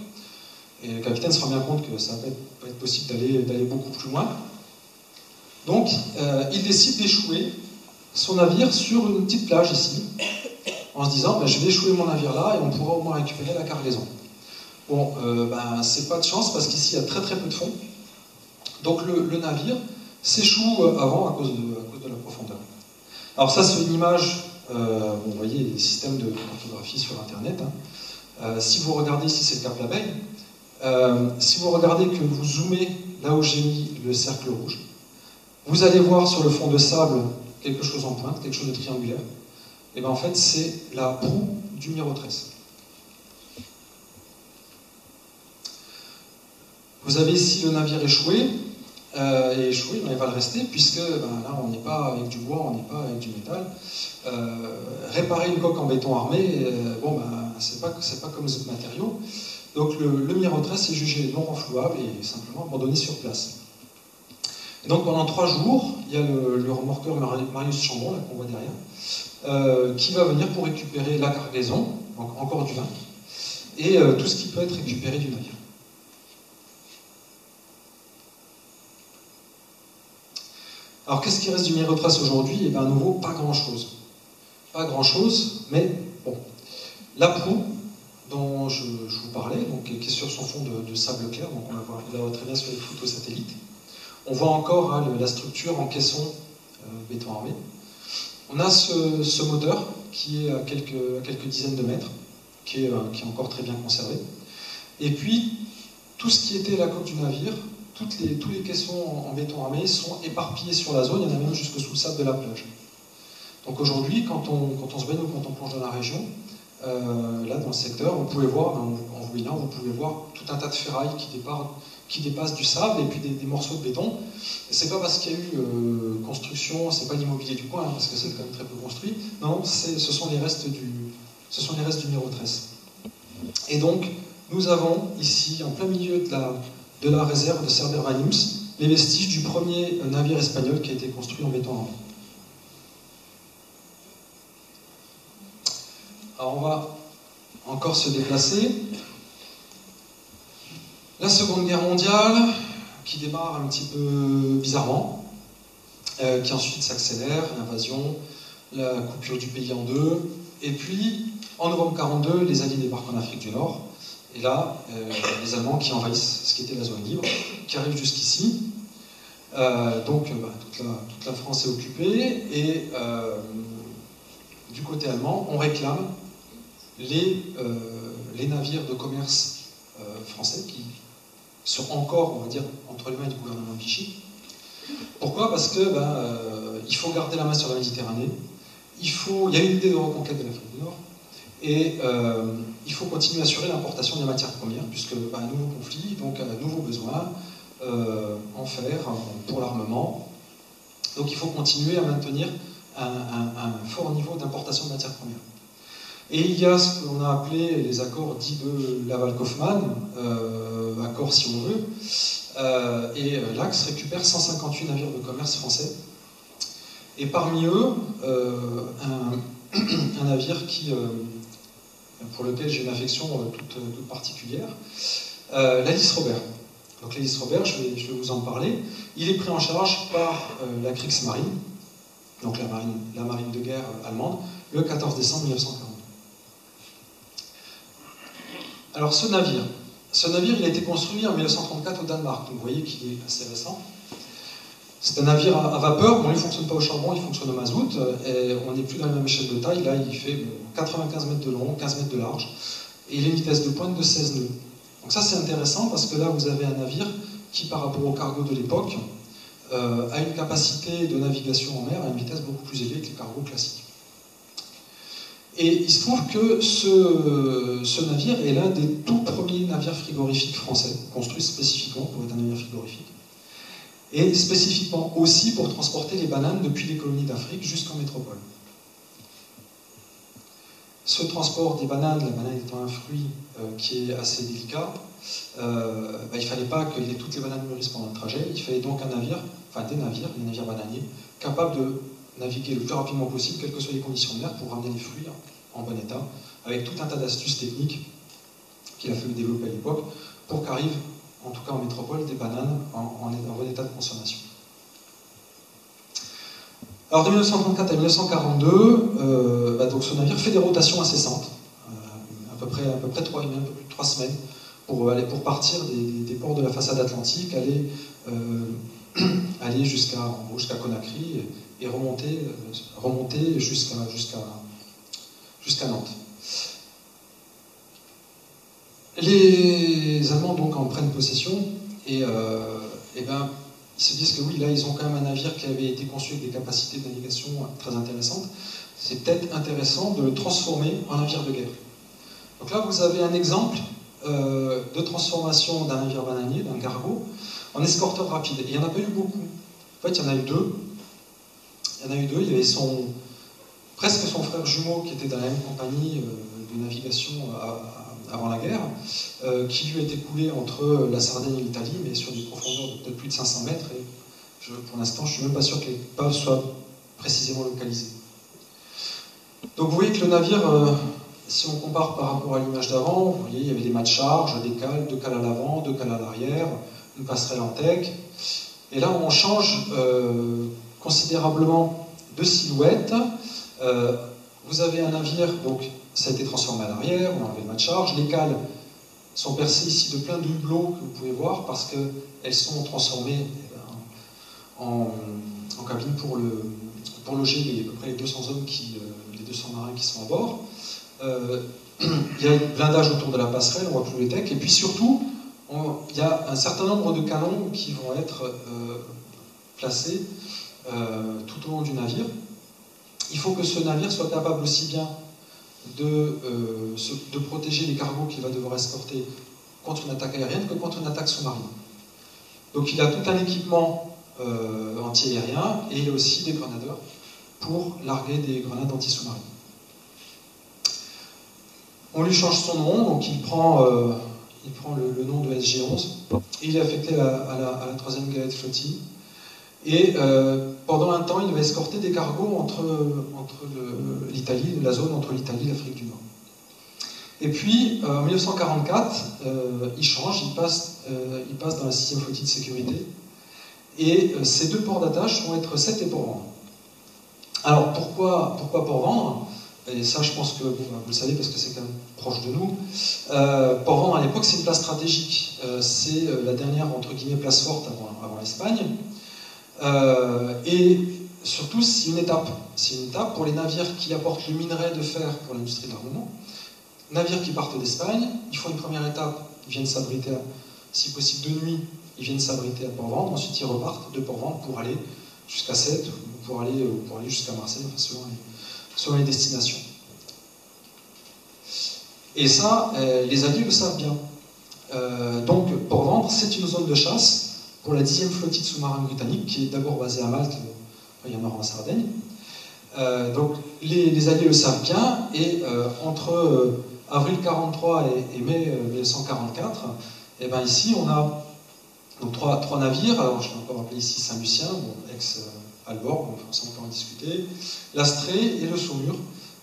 Et le capitaine se rend bien compte que ça ne va pas être possible d'aller beaucoup plus loin. Donc, il décide d'échouer son navire sur une petite plage ici, en se disant, je vais échouer mon navire là, et on pourra au moins récupérer la cargaison. Bon, c'est pas de chance, parce qu'ici, il y a très très peu de fond. Donc le navire s'échoue avant à cause de la profondeur. Alors ça, c'est une image, vous voyez les systèmes de cartographie sur Internet. Hein. Si vous regardez ici, c'est le Cap l'Abeille. Si vous regardez que vous zoomez là où j'ai mis le cercle rouge, vous allez voir sur le fond de sable quelque chose en pointe, quelque chose de triangulaire. Et en fait, c'est la proue du Mirotress. Vous avez ici le navire échoué, et échoué, il va le rester, puisque là, on n'est pas avec du bois, on n'est pas avec du métal. Réparer une coque en béton armé, c'est pas comme les autres matériaux. Donc le Mirotress est jugé non renflouable et simplement abandonné sur place. Et donc pendant 3 jours, il y a le remorqueur Marius Chambon, là qu'on voit derrière, qui va venir pour récupérer la cargaison, donc encore du vin, et tout ce qui peut être récupéré du navire. Alors qu'est-ce qui reste du Mirotrace aujourd'hui? Et bien à nouveau, pas grand-chose. Pas grand-chose, mais bon. La proue, dont je vous parlais, donc, qui est sur son fond de sable clair, donc on la voit très bien sur les photos satellites. On voit encore hein, la structure en caisson béton armé. On a ce moteur qui est à quelques dizaines de mètres, qui est encore très bien conservé. Et puis, tout ce qui était la coque du navire, tous les caissons en béton armé sont éparpillés sur la zone, il y en a même jusque sous le sable de la plage. Donc aujourd'hui, quand on se baigne ou quand on plonge dans la région, là dans le secteur, vous pouvez voir, en vous baignant, vous pouvez voir tout un tas de ferrailles qui dépassent du sable et puis des morceaux de béton. C'est pas parce qu'il y a eu construction, c'est pas l'immobilier du coin, hein, parce que c'est quand même très peu construit. Non, ce sont les restes du Mirotrace. Et donc, nous avons ici, en plein milieu de la réserve de Cerber-Vanhums, les vestiges du premier navire espagnol qui a été construit en béton armé. Alors on va encore se déplacer. La Seconde Guerre mondiale, qui démarre un petit peu bizarrement, qui ensuite s'accélère, l'invasion, la coupure du pays en deux, et puis en novembre 1942, les Alliés débarquent en Afrique du Nord, et là, les Allemands qui envahissent ce qui était la zone libre, qui arrivent jusqu'ici. Donc toute la France est occupée, et du côté allemand, on réclame les navires de commerce français qui sont encore, on va dire, entre les mains du gouvernement de Vichy. Pourquoi? Parce que il faut garder la main sur la Méditerranée, il y a une idée de reconquête de l'Afrique du Nord, et il faut continuer à assurer l'importation des matières premières, puisque un nouveau conflit, donc un nouveau besoin en fer pour l'armement. Donc il faut continuer à maintenir un fort niveau d'importation de matières premières. Et il y a ce qu'on a appelé les accords dits de Laval-Kaufmann, accords si on veut, et l'Axe récupère 158 navires de commerce français. Et parmi eux, un navire pour lequel j'ai une affection toute particulière, l'Alice Robert. Donc l'Alice Robert, je vais vous en parler. Il est pris en charge par la Kriegsmarine, donc la marine de guerre allemande, le 14 décembre 1940. Alors ce navire, il a été construit en 1934 au Danemark, donc vous voyez qu'il est assez récent. C'est un navire à vapeur, bon, il ne fonctionne pas au charbon, il fonctionne au mazout, et on n'est plus dans la même échelle de taille, là il fait 95 mètres de long, 15 mètres de large, et il a une vitesse de pointe de 16 nœuds. Donc ça c'est intéressant parce que là vous avez un navire qui par rapport au cargo de l'époque a une capacité de navigation en mer à une vitesse beaucoup plus élevée que les cargos classiques. Et il se trouve que ce navire est l'un des tout premiers navires frigorifiques français, construits spécifiquement pour être un navire frigorifique, et spécifiquement aussi pour transporter les bananes depuis les colonies d'Afrique jusqu'en métropole. Ce transport des bananes, la banane étant un fruit qui est assez délicat, il ne fallait pas que toutes les bananes mûrissent pendant le trajet, il fallait donc des navires bananiers, capables de naviguer le plus rapidement possible, quelles que soient les conditions de mer, pour ramener les fruits en bon état, avec tout un tas d'astuces techniques qu'il a fallu développer à l'époque, pour qu'arrivent, en tout cas en métropole, des bananes en bon état de consommation. Alors de 1934 à 1942, donc ce navire fait des rotations incessantes, à peu près 3 semaines, pour partir des ports de la façade atlantique, aller jusqu'à Conakry et remonter jusqu'à Nantes. Les Allemands donc en prennent possession et ils se disent que oui, là ils ont quand même un navire qui avait été conçu avec des capacités de navigation très intéressantes. C'est peut-être intéressant de le transformer en navire de guerre. Donc là vous avez un exemple de transformation d'un navire bananier, d'un cargo, en escorteur rapide. Et il n'y en a pas eu beaucoup. En fait, il y en a eu deux. Il y avait presque son frère jumeau qui était dans la même compagnie de navigation avant la guerre, qui lui a été coulé entre la Sardaigne et l'Italie, mais sur des profondeurs de peut-être plus de 500 mètres. Et pour l'instant, je ne suis même pas sûr que l'épave soit précisément localisée. Donc vous voyez que le navire, si on compare par rapport à l'image d'avant, vous voyez, il y avait des mâts de charge, des cales, 2 cales à l'avant, 2 cales à l'arrière, une passerelle en teck. Et là, on change considérablement de silhouette. Vous avez un navire, donc ça a été transformé à l'arrière, on a enlevé le mât de charge, les cales sont percées ici de plein de hublots que vous pouvez voir parce qu'elles sont transformées en cabine pour loger à peu près les 200 hommes, les 200 marins qui sont à bord. Il y a un blindage autour de la passerelle, on voit plus les decks, et puis surtout, il y a un certain nombre de canons qui vont être placés tout au long du navire. Il faut que ce navire soit capable aussi bien de protéger les cargos qu'il va devoir escorter contre une attaque aérienne que contre une attaque sous-marine. Donc il a tout un équipement anti-aérien et il a aussi des grenadeurs pour larguer des grenades anti-sous-marines. On lui change son nom, donc il prend le nom de SG-11 et il est affecté à la 3e galette flottille. Et pendant un temps, il va escorter des cargos entre l'Italie, la zone entre l'Italie et l'Afrique du Nord. Et puis, en 1944, il change, il passe dans la 6e flottille de sécurité. Et ces deux ports d'attache vont être Sète et Port-Vendre. Alors, pourquoi Port-Vendre? Et ça, je pense que vous le savez parce que c'est quand même proche de nous. Port-Vendre, à l'époque, c'est une place stratégique. C'est la dernière, entre guillemets, place forte avant l'Espagne. Et surtout, c'est une étape. C'est une étape pour les navires qui apportent le minerai de fer pour l'industrie de l'armement. Navires qui partent d'Espagne, ils font une première étape, ils viennent s'abriter, si possible de nuit, ils viennent s'abriter à Port-Vendre, ensuite ils repartent de Port-Vendre pour aller jusqu'à Sète, ou pour aller jusqu'à Marseille, enfin, selon les destinations. Et ça, les Alliés le savent bien. Donc, Port-Vendre, c'est une zone de chasse pour la 10e flottille de sous-marins britanniques, qui est d'abord basée à Malte, il y en aura en Sardaigne. Donc, les Alliés le savent bien, et entre avril 1943 et mai 1944, et ben ici, on a donc, trois navires. Alors, je vais encore rappeler ici Saint-Lucien, ex-Alborg, on peut en discuter, l'Astrée et le Saumur,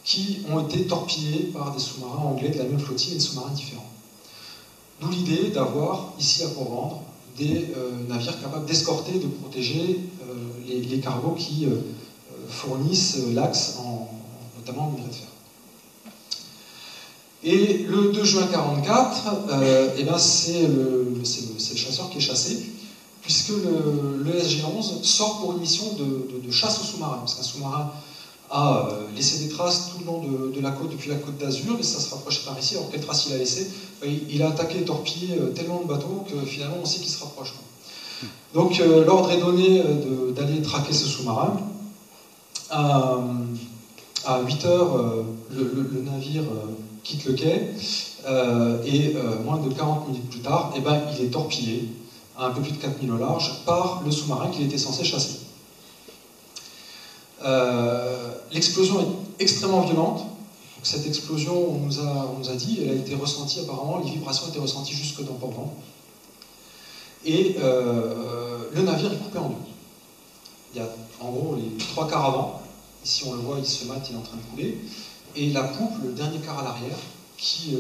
qui ont été torpillés par des sous-marins anglais de la même flottille et des sous-marins différents. D'où l'idée d'avoir, ici à Port-Vendre, des navires capables d'escorter et de protéger les cargos qui fournissent l'Axe, notamment en minerai de fer. Et le 2 juin 1944, c'est le chasseur qui est chassé, puisque le SG-11 sort pour une mission de chasse aux sous-marins. Parce qu'un sous-marin a laissé des traces tout le long de la côte, depuis la côte d'Azur, et ça se rapprochait par ici. Alors quelles traces il a laissées? Il a attaqué et torpillé tellement de bateaux que finalement on sait qu'il se rapproche. Donc l'ordre est donné d'aller traquer ce sous-marin. À 8 heures, le navire quitte le quai, et moins de 40 minutes plus tard, il est torpillé à un peu plus de 4000 au large par le sous-marin qu'il était censé chasser. L'explosion est extrêmement violente. Donc, cette explosion, on nous a dit, elle a été ressentie apparemment, les vibrations étaient ressenties jusque dans Port-Vendre. Et le navire est coupé en deux. Il y a en gros les 3 quarts avant, ici on le voit, il se mate, il est en train de couler, et la poupe, le dernier quart à l'arrière, qui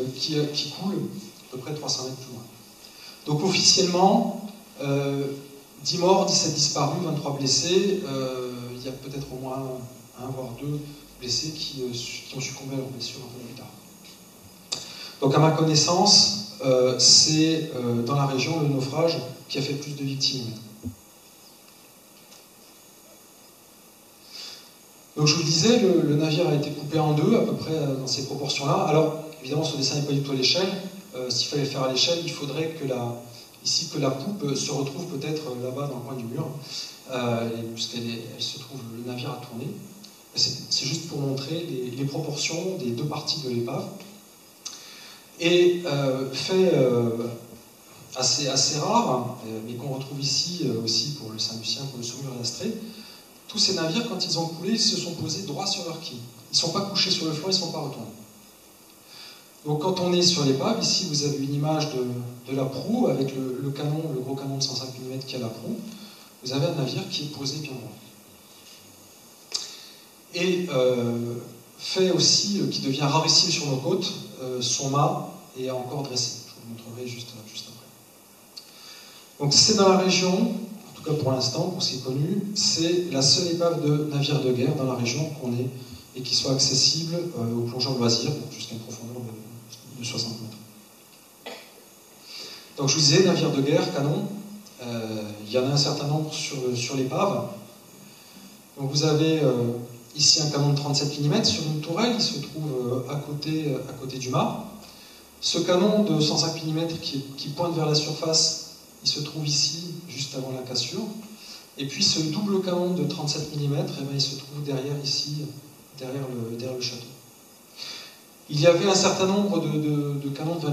coule à peu près 300 mètres plus loin. Donc officiellement, 10 morts, 17 disparus, 23 blessés, il y a peut-être au moins 1 voire 2 blessés qui ont succombé à leurs blessures un peu plus tard. Donc à ma connaissance, c'est dans la région le naufrage qui a fait plus de victimes. Donc je vous le disais, le navire a été coupé en deux, à peu près dans ces proportions-là. Alors, évidemment, ce dessin n'est pas du tout à l'échelle. S'il fallait le faire à l'échelle, il faudrait que la poupe se retrouve peut-être là-bas dans le coin du mur, puisqu'elle se trouve, le navire a tourné. C'est juste pour montrer les proportions des 2 parties de l'épave. Et fait assez rare, mais qu'on retrouve ici aussi pour le Saint-Lucien, pour le Saumur et l'Astrée, tous ces navires, quand ils ont coulé, ils se sont posés droit sur leur quille. Ils ne sont pas couchés sur le flanc, ils ne sont pas retournés. Donc quand on est sur l'épave, ici vous avez une image de la proue avec le gros canon de 105 mm qui a la proue. Vous avez un navire qui est posé bien droit. Et fait aussi, qui devient rarissime sur nos côtes, son mât est encore dressé. Je vous le montrerai juste après. Donc c'est dans la région, en tout tout cas pour l'instant, pour ce qui est connu, c'est la seule épave de navire de guerre dans la région qu'on ait et qui soit accessible aux plongeurs loisirs jusqu'à une profondeur de 60 mètres. Donc je vous disais, navire de guerre, canon, il y en a un certain nombre sur l'épave. Donc vous avez ici un canon de 37 mm sur une tourelle, il se trouve à côté du mât. Ce canon de 105 mm qui pointe vers la surface, il se trouve ici, juste avant la cassure. Et puis ce double canon de 37 mm, eh bien, il se trouve derrière ici, derrière le château. Il y avait un certain nombre de canons de 20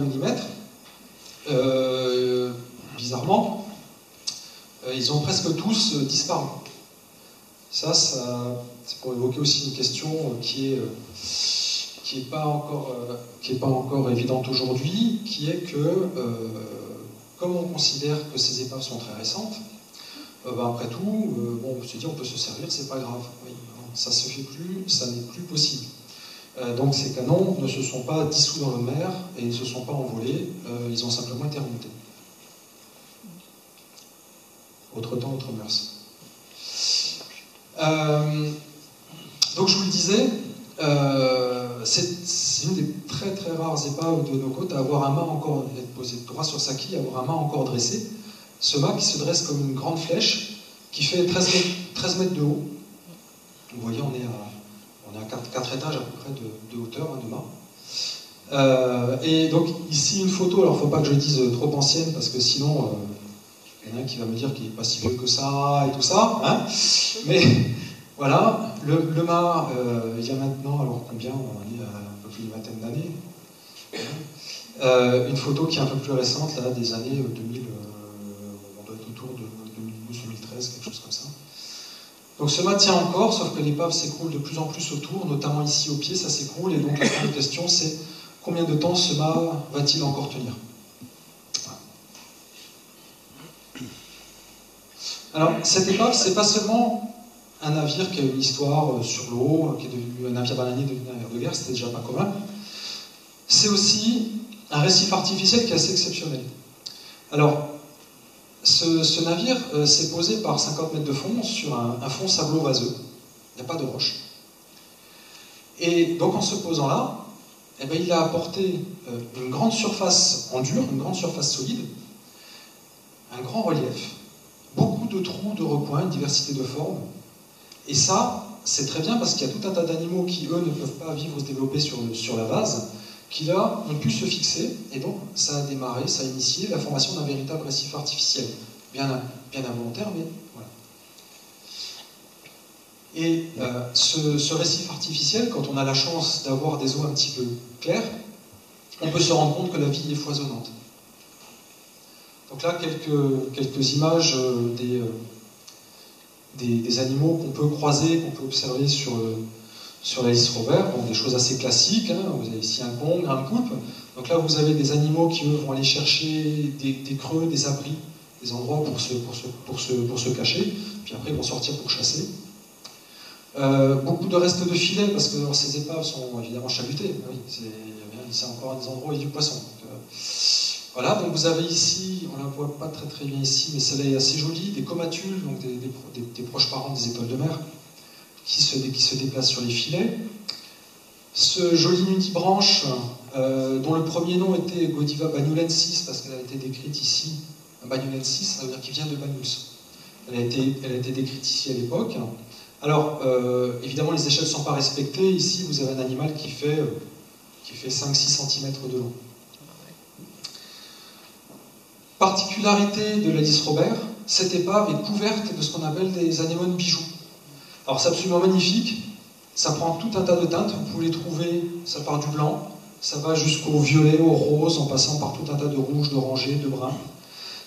mm. Bizarrement, ils ont presque tous disparu. Ça c'est pour évoquer aussi une question qui est pas encore évidente aujourd'hui, qui est que comme on considère que ces épaves sont très récentes, après tout, bon, on se dit on peut se servir, c'est pas grave. Oui, ça se fait plus, ça n'est plus possible. Donc ces canons ne se sont pas dissous dans la mer et ils ne se sont pas envolés, ils ont simplement été remontés. Autre temps, autre mœurs. Donc je vous le disais, c'est une des très très rares épaves de nos côtes à avoir un mât encore posé droit sur sa quille, à avoir un mât encore dressé. Ce mât qui se dresse comme une grande flèche, qui fait 13 mètres de haut. Vous voyez, on est à 4 étages à peu près de hauteur de mât. Et donc ici une photo, alors il ne faut pas que je dise trop ancienne, parce que sinon il y en a un qui va me dire qu'il n'est pas si vieux que ça et tout ça. Hein, mais voilà, le mât, il y a maintenant, alors combien? On est à un peu plus d'une vingtaine d'années. Une photo qui est un peu plus récente, là, des années 2000, on doit être autour de 2012-2013, quelque chose comme ça. Donc ce mât tient encore, sauf que l'épave s'écroule de plus en plus autour, notamment ici au pied, ça s'écroule, et donc la première question c'est combien de temps ce mât va-t-il encore tenir? Alors cette épave, c'est pas seulement un navire qui a une histoire sur l'eau, qui est devenu un navire bananier, devenu un navire de guerre, c'était déjà pas commun. C'est aussi un récif artificiel qui est assez exceptionnel. Alors, ce navire s'est posé par 50 mètres de fond sur un fond sablo-vaseux. Il n'y a pas de roche. Et donc en se posant là, eh bien, il a apporté une grande surface en dur, une grande surface solide, un grand relief, beaucoup de trous, de recoins, une diversité de formes. Et ça, c'est très bien parce qu'il y a tout un tas d'animaux qui, eux, ne peuvent pas vivre ou se développer sur la base, qui là ont pu se fixer, et donc ça a démarré, ça a initié la formation d'un véritable récif artificiel. Bien involontaire, mais voilà. Et ce récif artificiel, quand on a la chance d'avoir des eaux un petit peu claires, on peut se rendre compte que la vie est foisonnante. Donc là, quelques images des animaux qu'on peut croiser, qu'on peut observer sur la liste Robert, bon, des choses assez classiques, hein. Vous avez ici un congre, un poulpe, donc là vous avez des animaux qui eux vont aller chercher des creux, des abris, des endroits pour se cacher, puis après ils vont sortir pour chasser. Beaucoup de restes de filets, parce que alors, ces épaves sont évidemment chalutées, oui, c'est encore des endroits où il y a du poisson. Donc, voilà, donc vous avez ici, on ne la voit pas très très bien ici, mais celle-là est assez jolie, des comatules, donc des proches parents des étoiles de mer, qui se déplacent sur les filets. Ce joli nudibranche, dont le premier nom était Godiva banyulensis, parce qu'elle a été décrite ici, banyulensis, ça veut dire qu'il vient de Banyuls. Elle a été décrite ici à l'époque. Alors, évidemment, les échelles ne sont pas respectées. Ici, vous avez un animal qui fait 5-6 cm de long. Particularité de l'Hélice Robert, cette épave est couverte de ce qu'on appelle des anémones bijoux. Alors c'est absolument magnifique, ça prend tout un tas de teintes, vous pouvez les trouver, ça part du blanc, ça va jusqu'au violet, au rose, en passant par tout un tas de rouge, d'orangé, de brun.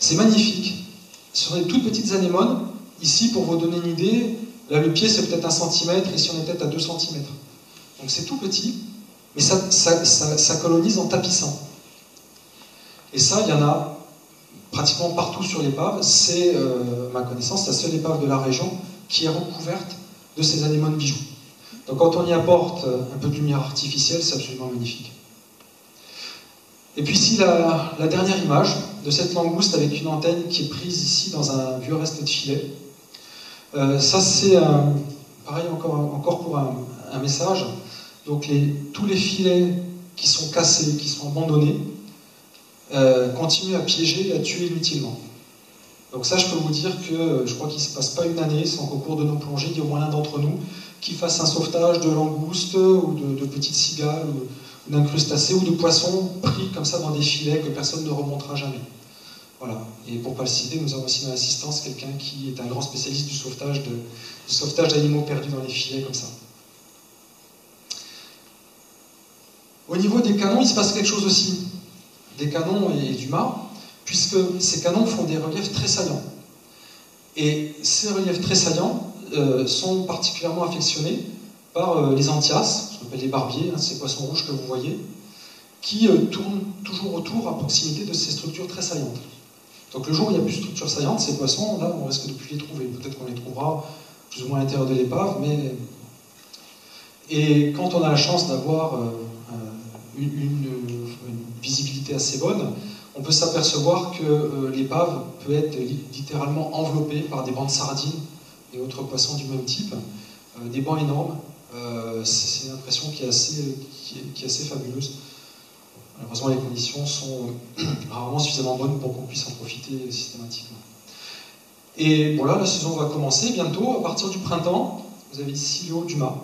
C'est magnifique, ce sont des toutes petites anémones. Ici, pour vous donner une idée, là le pied c'est peut-être 1 cm, ici on est peut-être à 2 cm. Donc c'est tout petit, mais ça colonise en tapissant. Et ça, il y en a pratiquement partout sur l'épave, c'est, ma connaissance, la seule épave de la région qui est recouverte de ces anémones bijoux. Donc quand on y apporte un peu de lumière artificielle, c'est absolument magnifique. Et puis ici, la dernière image, de cette langouste avec une antenne qui est prise ici dans un vieux reste de filet. Ça c'est pareil encore pour un message. Donc tous les filets qui sont cassés, qui sont abandonnés, continuent à piéger et à tuer inutilement. Donc ça, je peux vous dire que je crois qu'il ne se passe pas une année sans qu'au cours de nos plongées, il y ait au moins l'un d'entre nous qui fasse un sauvetage de langoustes ou de petites cigales ou d'un crustacé ou de poissons pris comme ça dans des filets que personne ne remontera jamais. Voilà. Et pour ne pas le citer, nous avons aussi dans l'assistance quelqu'un qui est un grand spécialiste du sauvetage d'animaux perdus dans les filets comme ça. Au niveau des canons, il se passe quelque chose aussi. Des canons et du mât, puisque ces canons font des reliefs très saillants. Et ces reliefs très saillants sont particulièrement affectionnés par les anthias, ce qu'on appelle les barbiers, hein, ces poissons rouges que vous voyez, qui tournent toujours autour à proximité de ces structures très saillantes. Donc le jour où il n'y a plus de structures saillantes, ces poissons, là, on risque de plus les trouver. Peut-être qu'on les trouvera plus ou moins à l'intérieur de l'épave, mais... Et quand on a la chance d'avoir une visibilité assez bonne, on peut s'apercevoir que l'épave peut être littéralement enveloppée par des bancs de sardines et autres poissons du même type, des bancs énormes. C'est une impression qui est assez fabuleuse. Malheureusement, les conditions sont rarement suffisamment bonnes pour qu'on puisse en profiter systématiquement. Et voilà, la saison va commencer bientôt. À partir du printemps, vous avez ici le haut du mât.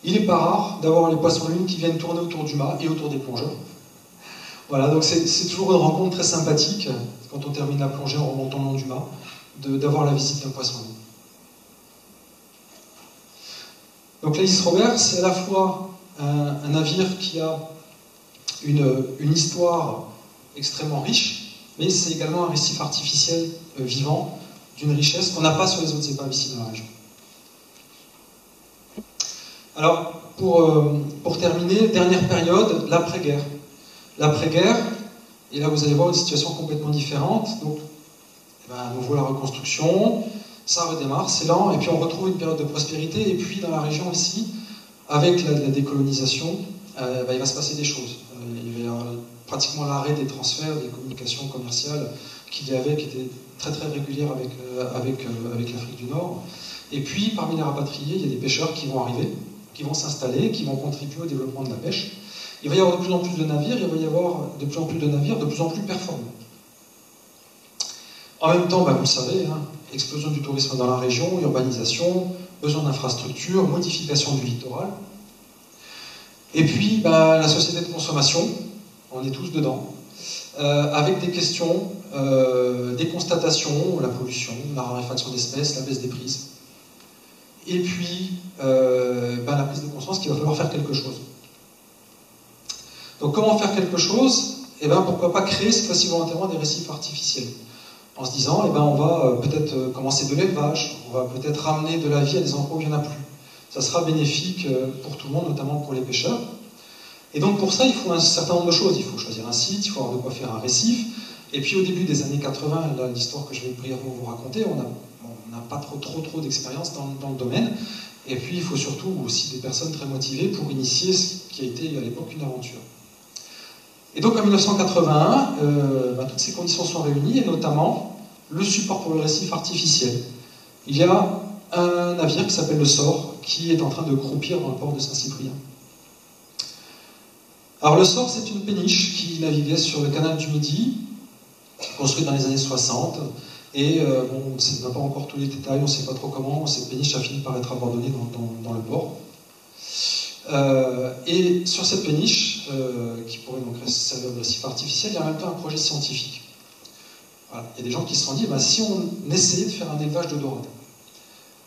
Il n'est pas rare d'avoir les poissons-lunes qui viennent tourner autour du mât et autour des plongeurs. Voilà, donc c'est toujours une rencontre très sympathique, quand on termine la plongée en remontant le long du mât, d'avoir la visite d'un poisson-lune. Donc l'Hélice Robert, c'est à la fois un navire qui a une histoire extrêmement riche, mais c'est également un récif artificiel vivant, d'une richesse qu'on n'a pas sur les autres épaves ici dans la région. Alors, pour terminer, dernière période, l'après-guerre. L'après-guerre, et là vous allez voir une situation complètement différente. Donc, à nouveau la reconstruction, ça redémarre, c'est lent, et puis on retrouve une période de prospérité, et puis dans la région ici, avec la décolonisation, il va se passer des choses. Il va y avoir pratiquement l'arrêt des transferts, des communications commerciales qu'il y avait, qui étaient très très régulières avec l'Afrique du Nord. Et puis, parmi les rapatriés, il y a des pêcheurs qui vont arriver, qui vont s'installer, qui vont contribuer au développement de la pêche. Il va y avoir de plus en plus de navires, il va y avoir de plus en plus de navires de plus en plus performants. En même temps, vous le savez, hein, explosion du tourisme dans la région, urbanisation, besoin d'infrastructures, modification du littoral. Et puis, la société de consommation, on est tous dedans, avec des questions, des constatations, la pollution, la raréfaction d'espèces, la baisse des prises. Et puis, la prise de conscience qu'il va falloir faire quelque chose. Donc comment faire quelque chose? Pourquoi pas créer cette fois-ci volontairement des récifs artificiels, en se disant, on va peut-être commencer de l'élevage, on va peut-être ramener de la vie à des endroits où il n'y en a plus. Ça sera bénéfique pour tout le monde, notamment pour les pêcheurs. Et donc pour ça, il faut un certain nombre de choses. Il faut choisir un site, il faut avoir de quoi faire un récif. Et puis au début des années 80, l'histoire que je vais brièvement vous raconter, on n'a pas trop d'expérience dans le domaine. Et puis il faut surtout aussi des personnes très motivées pour initier ce qui a été à l'époque une aventure. Et donc en 1981, toutes ces conditions sont réunies, et notamment le support pour le récif artificiel. Il y a un navire qui s'appelle le Sort, qui est en train de croupir dans le port de Saint-Cyprien. Alors le Sort, c'est une péniche qui naviguait sur le canal du Midi, construite dans les années 60, et on n'a pas encore tous les détails, on ne sait pas trop comment, cette péniche a fini par être abandonnée dans le port. Et sur cette péniche, qui pourrait donc servir de récif artificiel, il y a en même temps un projet scientifique. Voilà. Il y a des gens qui se sont dit, si on essayait de faire un élevage de dorades,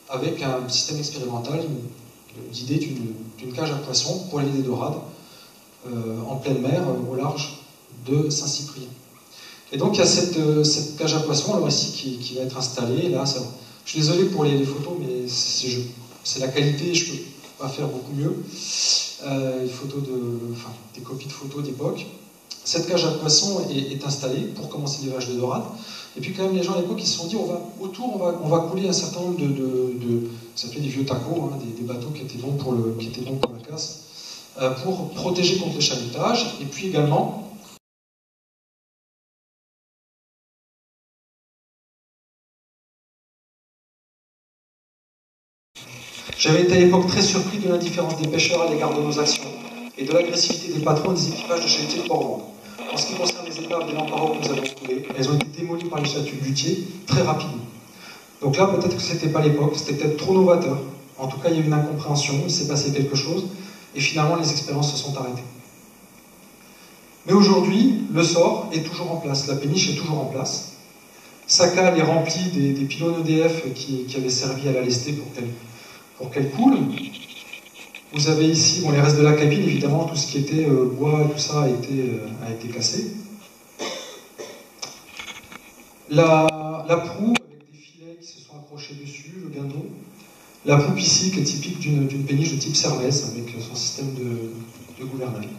avec un système expérimental, l'idée d'une cage à poissons pour élever des dorades en pleine mer, au large de Saint-Cyprien. Et donc il y a cette cage à poissons, alors ici, qui va être installée. Là, je suis désolé pour les photos, mais c'est la qualité, je ne peux pas faire beaucoup mieux. Des copies de photos d'époque. Cette cage à poissons est installée pour commencer l'élevage de dorades. Et puis quand même les gens à l'époque ils se sont dit on va couler un certain nombre ça s'appelait des vieux tacos, hein, des bateaux qui étaient bons pour la casse, pour protéger contre le chalutage, et puis également J'avais été à l'époque très surpris de l'indifférence des pêcheurs à l'égard de nos actions et de l'agressivité des patrons et des équipages de chalutiers de Port-Ventre. En ce qui concerne les épaves des Lamparaux que nous avons trouvées, elles ont été démolies par les statuts butiers très rapidement. Donc là, peut-être que ce n'était pas l'époque, c'était peut-être trop novateur. En tout cas, il y a eu une incompréhension, il s'est passé quelque chose, et finalement, les expériences se sont arrêtées. Mais aujourd'hui, le sort est toujours en place, la péniche est toujours en place. Sa cale est remplie des pylônes EDF qui avaient servi à la lester pour qu'elle coule. Vous avez ici les restes de la cabine, évidemment, tout ce qui était bois, tout ça a été cassé. La proue, avec des filets qui se sont accrochés dessus, le guindeau. La poupe ici, qui est typique d'une péniche de type Serlès, avec son système de gouvernail.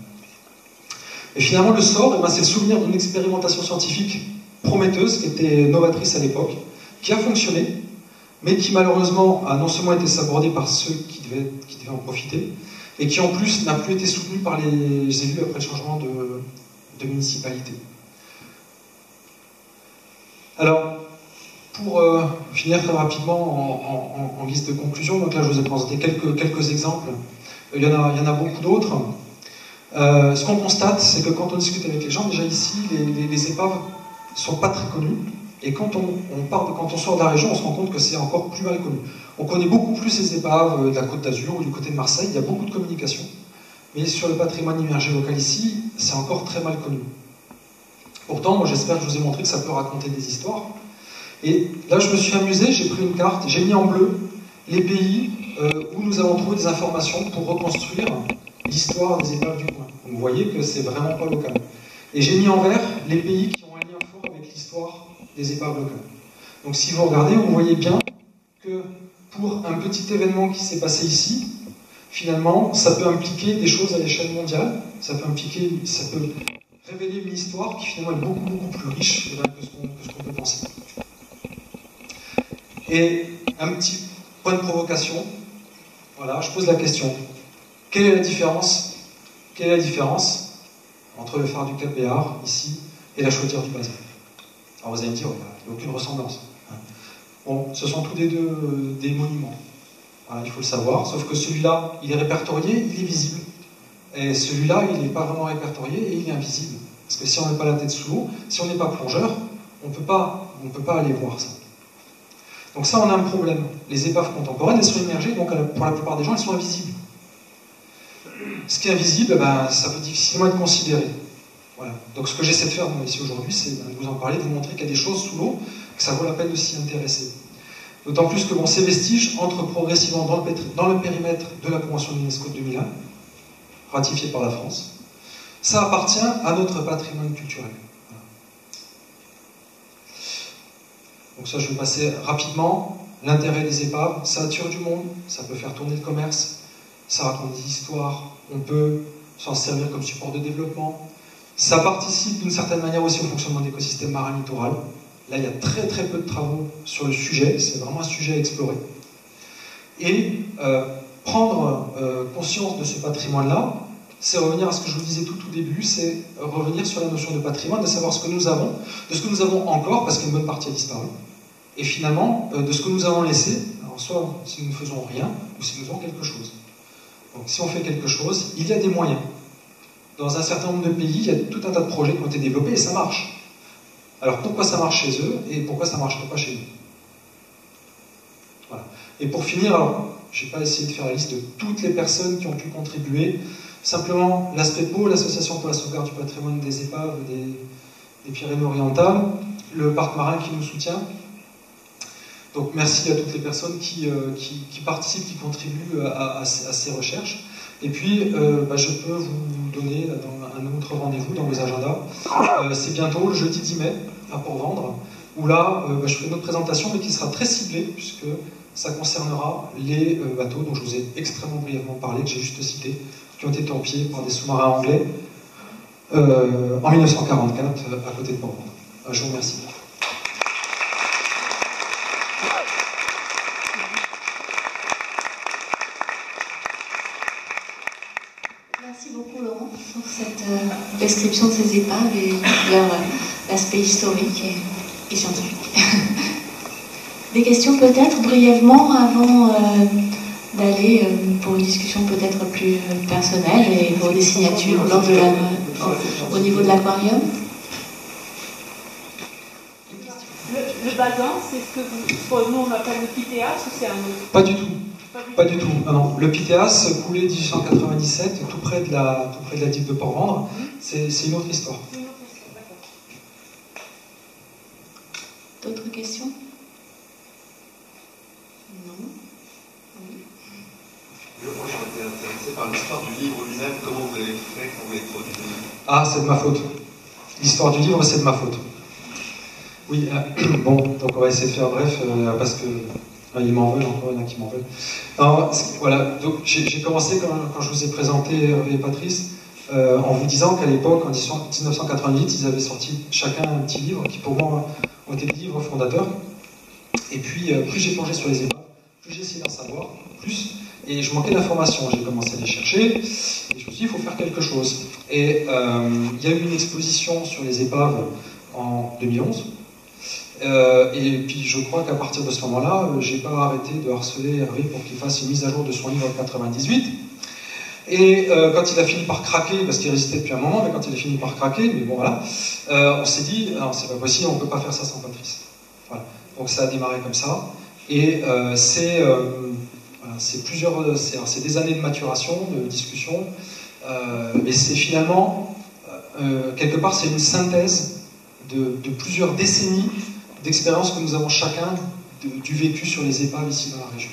Et finalement, le sort, c'est le souvenir d'une expérimentation scientifique prometteuse, qui était novatrice à l'époque, qui a fonctionné, mais qui malheureusement a non seulement été sabordée par ceux qui devaient en profiter, et qui en plus n'a plus été soutenue par les élus après le changement de municipalité. Alors, pour finir très rapidement en guise de conclusion, donc là je vous ai présenté quelques exemples, il y en a beaucoup d'autres. Ce qu'on constate, c'est que quand on discute avec les gens, déjà ici, les épaves ne sont pas très connues. Et quand on sort de la région, on se rend compte que c'est encore plus mal connu. On connaît beaucoup plus ces épaves de la Côte d'Azur ou du côté de Marseille, il y a beaucoup de communication. Mais sur le patrimoine immergé local ici, c'est encore très mal connu. Pourtant, moi j'espère que je vous ai montré que ça peut raconter des histoires. Et là, je me suis amusé, j'ai pris une carte, j'ai mis en bleu les pays où nous avons trouvé des informations pour reconstruire l'histoire des épaves du coin. Donc, vous voyez que c'est vraiment pas local. Et j'ai mis en vert les pays qui ont un lien fort avec l'histoire des épaves locales. Donc si vous regardez, vous voyez bien que pour un petit événement qui s'est passé ici, finalement, ça peut impliquer des choses à l'échelle mondiale, ça peut révéler une histoire qui finalement est beaucoup plus riche que ce qu'on peut penser. Et un petit point de provocation, voilà, je pose la question. Quelle est la différence entre le phare du Cap Béar, ici, et la chaudière du Bazin? Alors vous allez me dire, il n'y a aucune ressemblance. Bon, ce sont tous les deux des monuments. Voilà, il faut le savoir, sauf que celui-là, il est répertorié, il est visible. Et celui-là, il n'est pas vraiment répertorié et il est invisible. Parce que si on n'a pas la tête sous l'eau, si on n'est pas plongeur, on ne peut pas aller voir ça. Donc ça, on a un problème. Les épaves contemporaines, elles sont immergées, donc pour la plupart des gens, elles sont invisibles. Ce qui est invisible, ça peut difficilement être considéré. Voilà. Donc ce que j'essaie de faire ici aujourd'hui, c'est de vous en parler, de vous montrer qu'il y a des choses sous l'eau, que ça vaut la peine de s'y intéresser. D'autant plus que ces vestiges entrent progressivement dans le périmètre de la Convention de l'UNESCO de 2001, ratifiée par la France. Ça appartient à notre patrimoine culturel. Voilà. Donc ça, je vais passer rapidement. L'intérêt des épaves, ça attire du monde, ça peut faire tourner le commerce, ça raconte des histoires, on peut s'en servir comme support de développement. Ça participe d'une certaine manière aussi au fonctionnement d'écosystèmes marins littoraux. Là, il y a très peu de travaux sur le sujet, c'est vraiment un sujet à explorer. Et prendre conscience de ce patrimoine-là, c'est revenir à ce que je vous disais tout au début, c'est revenir sur la notion de patrimoine, de savoir ce que nous avons, de ce que nous avons encore, parce qu'une bonne partie a disparu, et finalement, de ce que nous avons laissé, alors soit si nous ne faisons rien, ou si nous faisons quelque chose. Donc si on fait quelque chose, il y a des moyens. Dans un certain nombre de pays, il y a tout un tas de projets qui ont été développés et ça marche. Alors pourquoi ça marche chez eux et pourquoi ça ne marcherait pas chez nous? Voilà. Et pour finir, alors, je n'ai pas essayé de faire la liste de toutes les personnes qui ont pu contribuer. Simplement, l'ASPEPO, l'Association pour la sauvegarde du patrimoine des épaves des Pyrénées-Orientales, le parc marin qui nous soutient. Donc merci à toutes les personnes qui participent, qui contribuent à ces recherches. Et puis, je peux vous donner dans un autre rendez-vous dans vos agendas. C'est bientôt, le jeudi 10 mai, à Port-Ventre, où là, je ferai une autre présentation, mais qui sera très ciblée, puisque ça concernera les bateaux dont je vous ai extrêmement brièvement parlé, que j'ai juste cités, qui ont été torpillés par des sous-marins anglais en 1944, à côté de Port-Ventre. Je vous remercie. Merci beaucoup Laurent pour cette description de ces épaves et leur aspect historique et scientifique. Des questions peut-être brièvement avant d'aller pour une discussion peut-être plus personnelle et pour des signatures lors de au niveau de l'aquarium. Le basin, c'est ce que nous on appelle le Pythéas ou c'est un autre? Pas du tout. Pas du tout. Non, non. Le Pythéas coulait 1897, tout près de la digue de Port-Vendre. C'est une autre histoire. D'autres questions? Non. Oui. Moi, j'étais intéressé par l'histoire du livre lui-même. Comment vous l'avez fait, comment vous l'avez produit? Ah, c'est de ma faute. L'histoire du livre, c'est de ma faute. Oui, bon, donc on va essayer de faire bref, parce que ils m'en veulent, encore il y en a qui m'en veulent. Alors, voilà, donc j'ai commencé quand je vous ai présenté Hervé et Patrice, en vous disant qu'à l'époque, en 1988, ils avaient sorti chacun un petit livre qui pour moi ont été des livres fondateurs. Et puis, plus j'ai plongé sur les épaves, plus j'ai essayé d'en savoir, plus, et je manquais d'informations. J'ai commencé à les chercher, et je me suis dit, il faut faire quelque chose. Et il y a eu une exposition sur les épaves en 2011. Et puis je crois qu'à partir de ce moment-là, j'ai pas arrêté de harceler Hervé pour qu'il fasse une mise à jour de son livre 98. Et quand il a fini par craquer, parce qu'il résistait depuis un moment, mais quand il a fini par craquer, mais bon voilà, on s'est dit, non c'est pas possible, on peut pas faire ça sans Patrice. Voilà. Donc ça a démarré comme ça. Et c'est des années de maturation, de discussion, mais c'est finalement, quelque part, c'est une synthèse de plusieurs décennies d'expériences que nous avons chacun du vécu sur les épaves ici dans la région.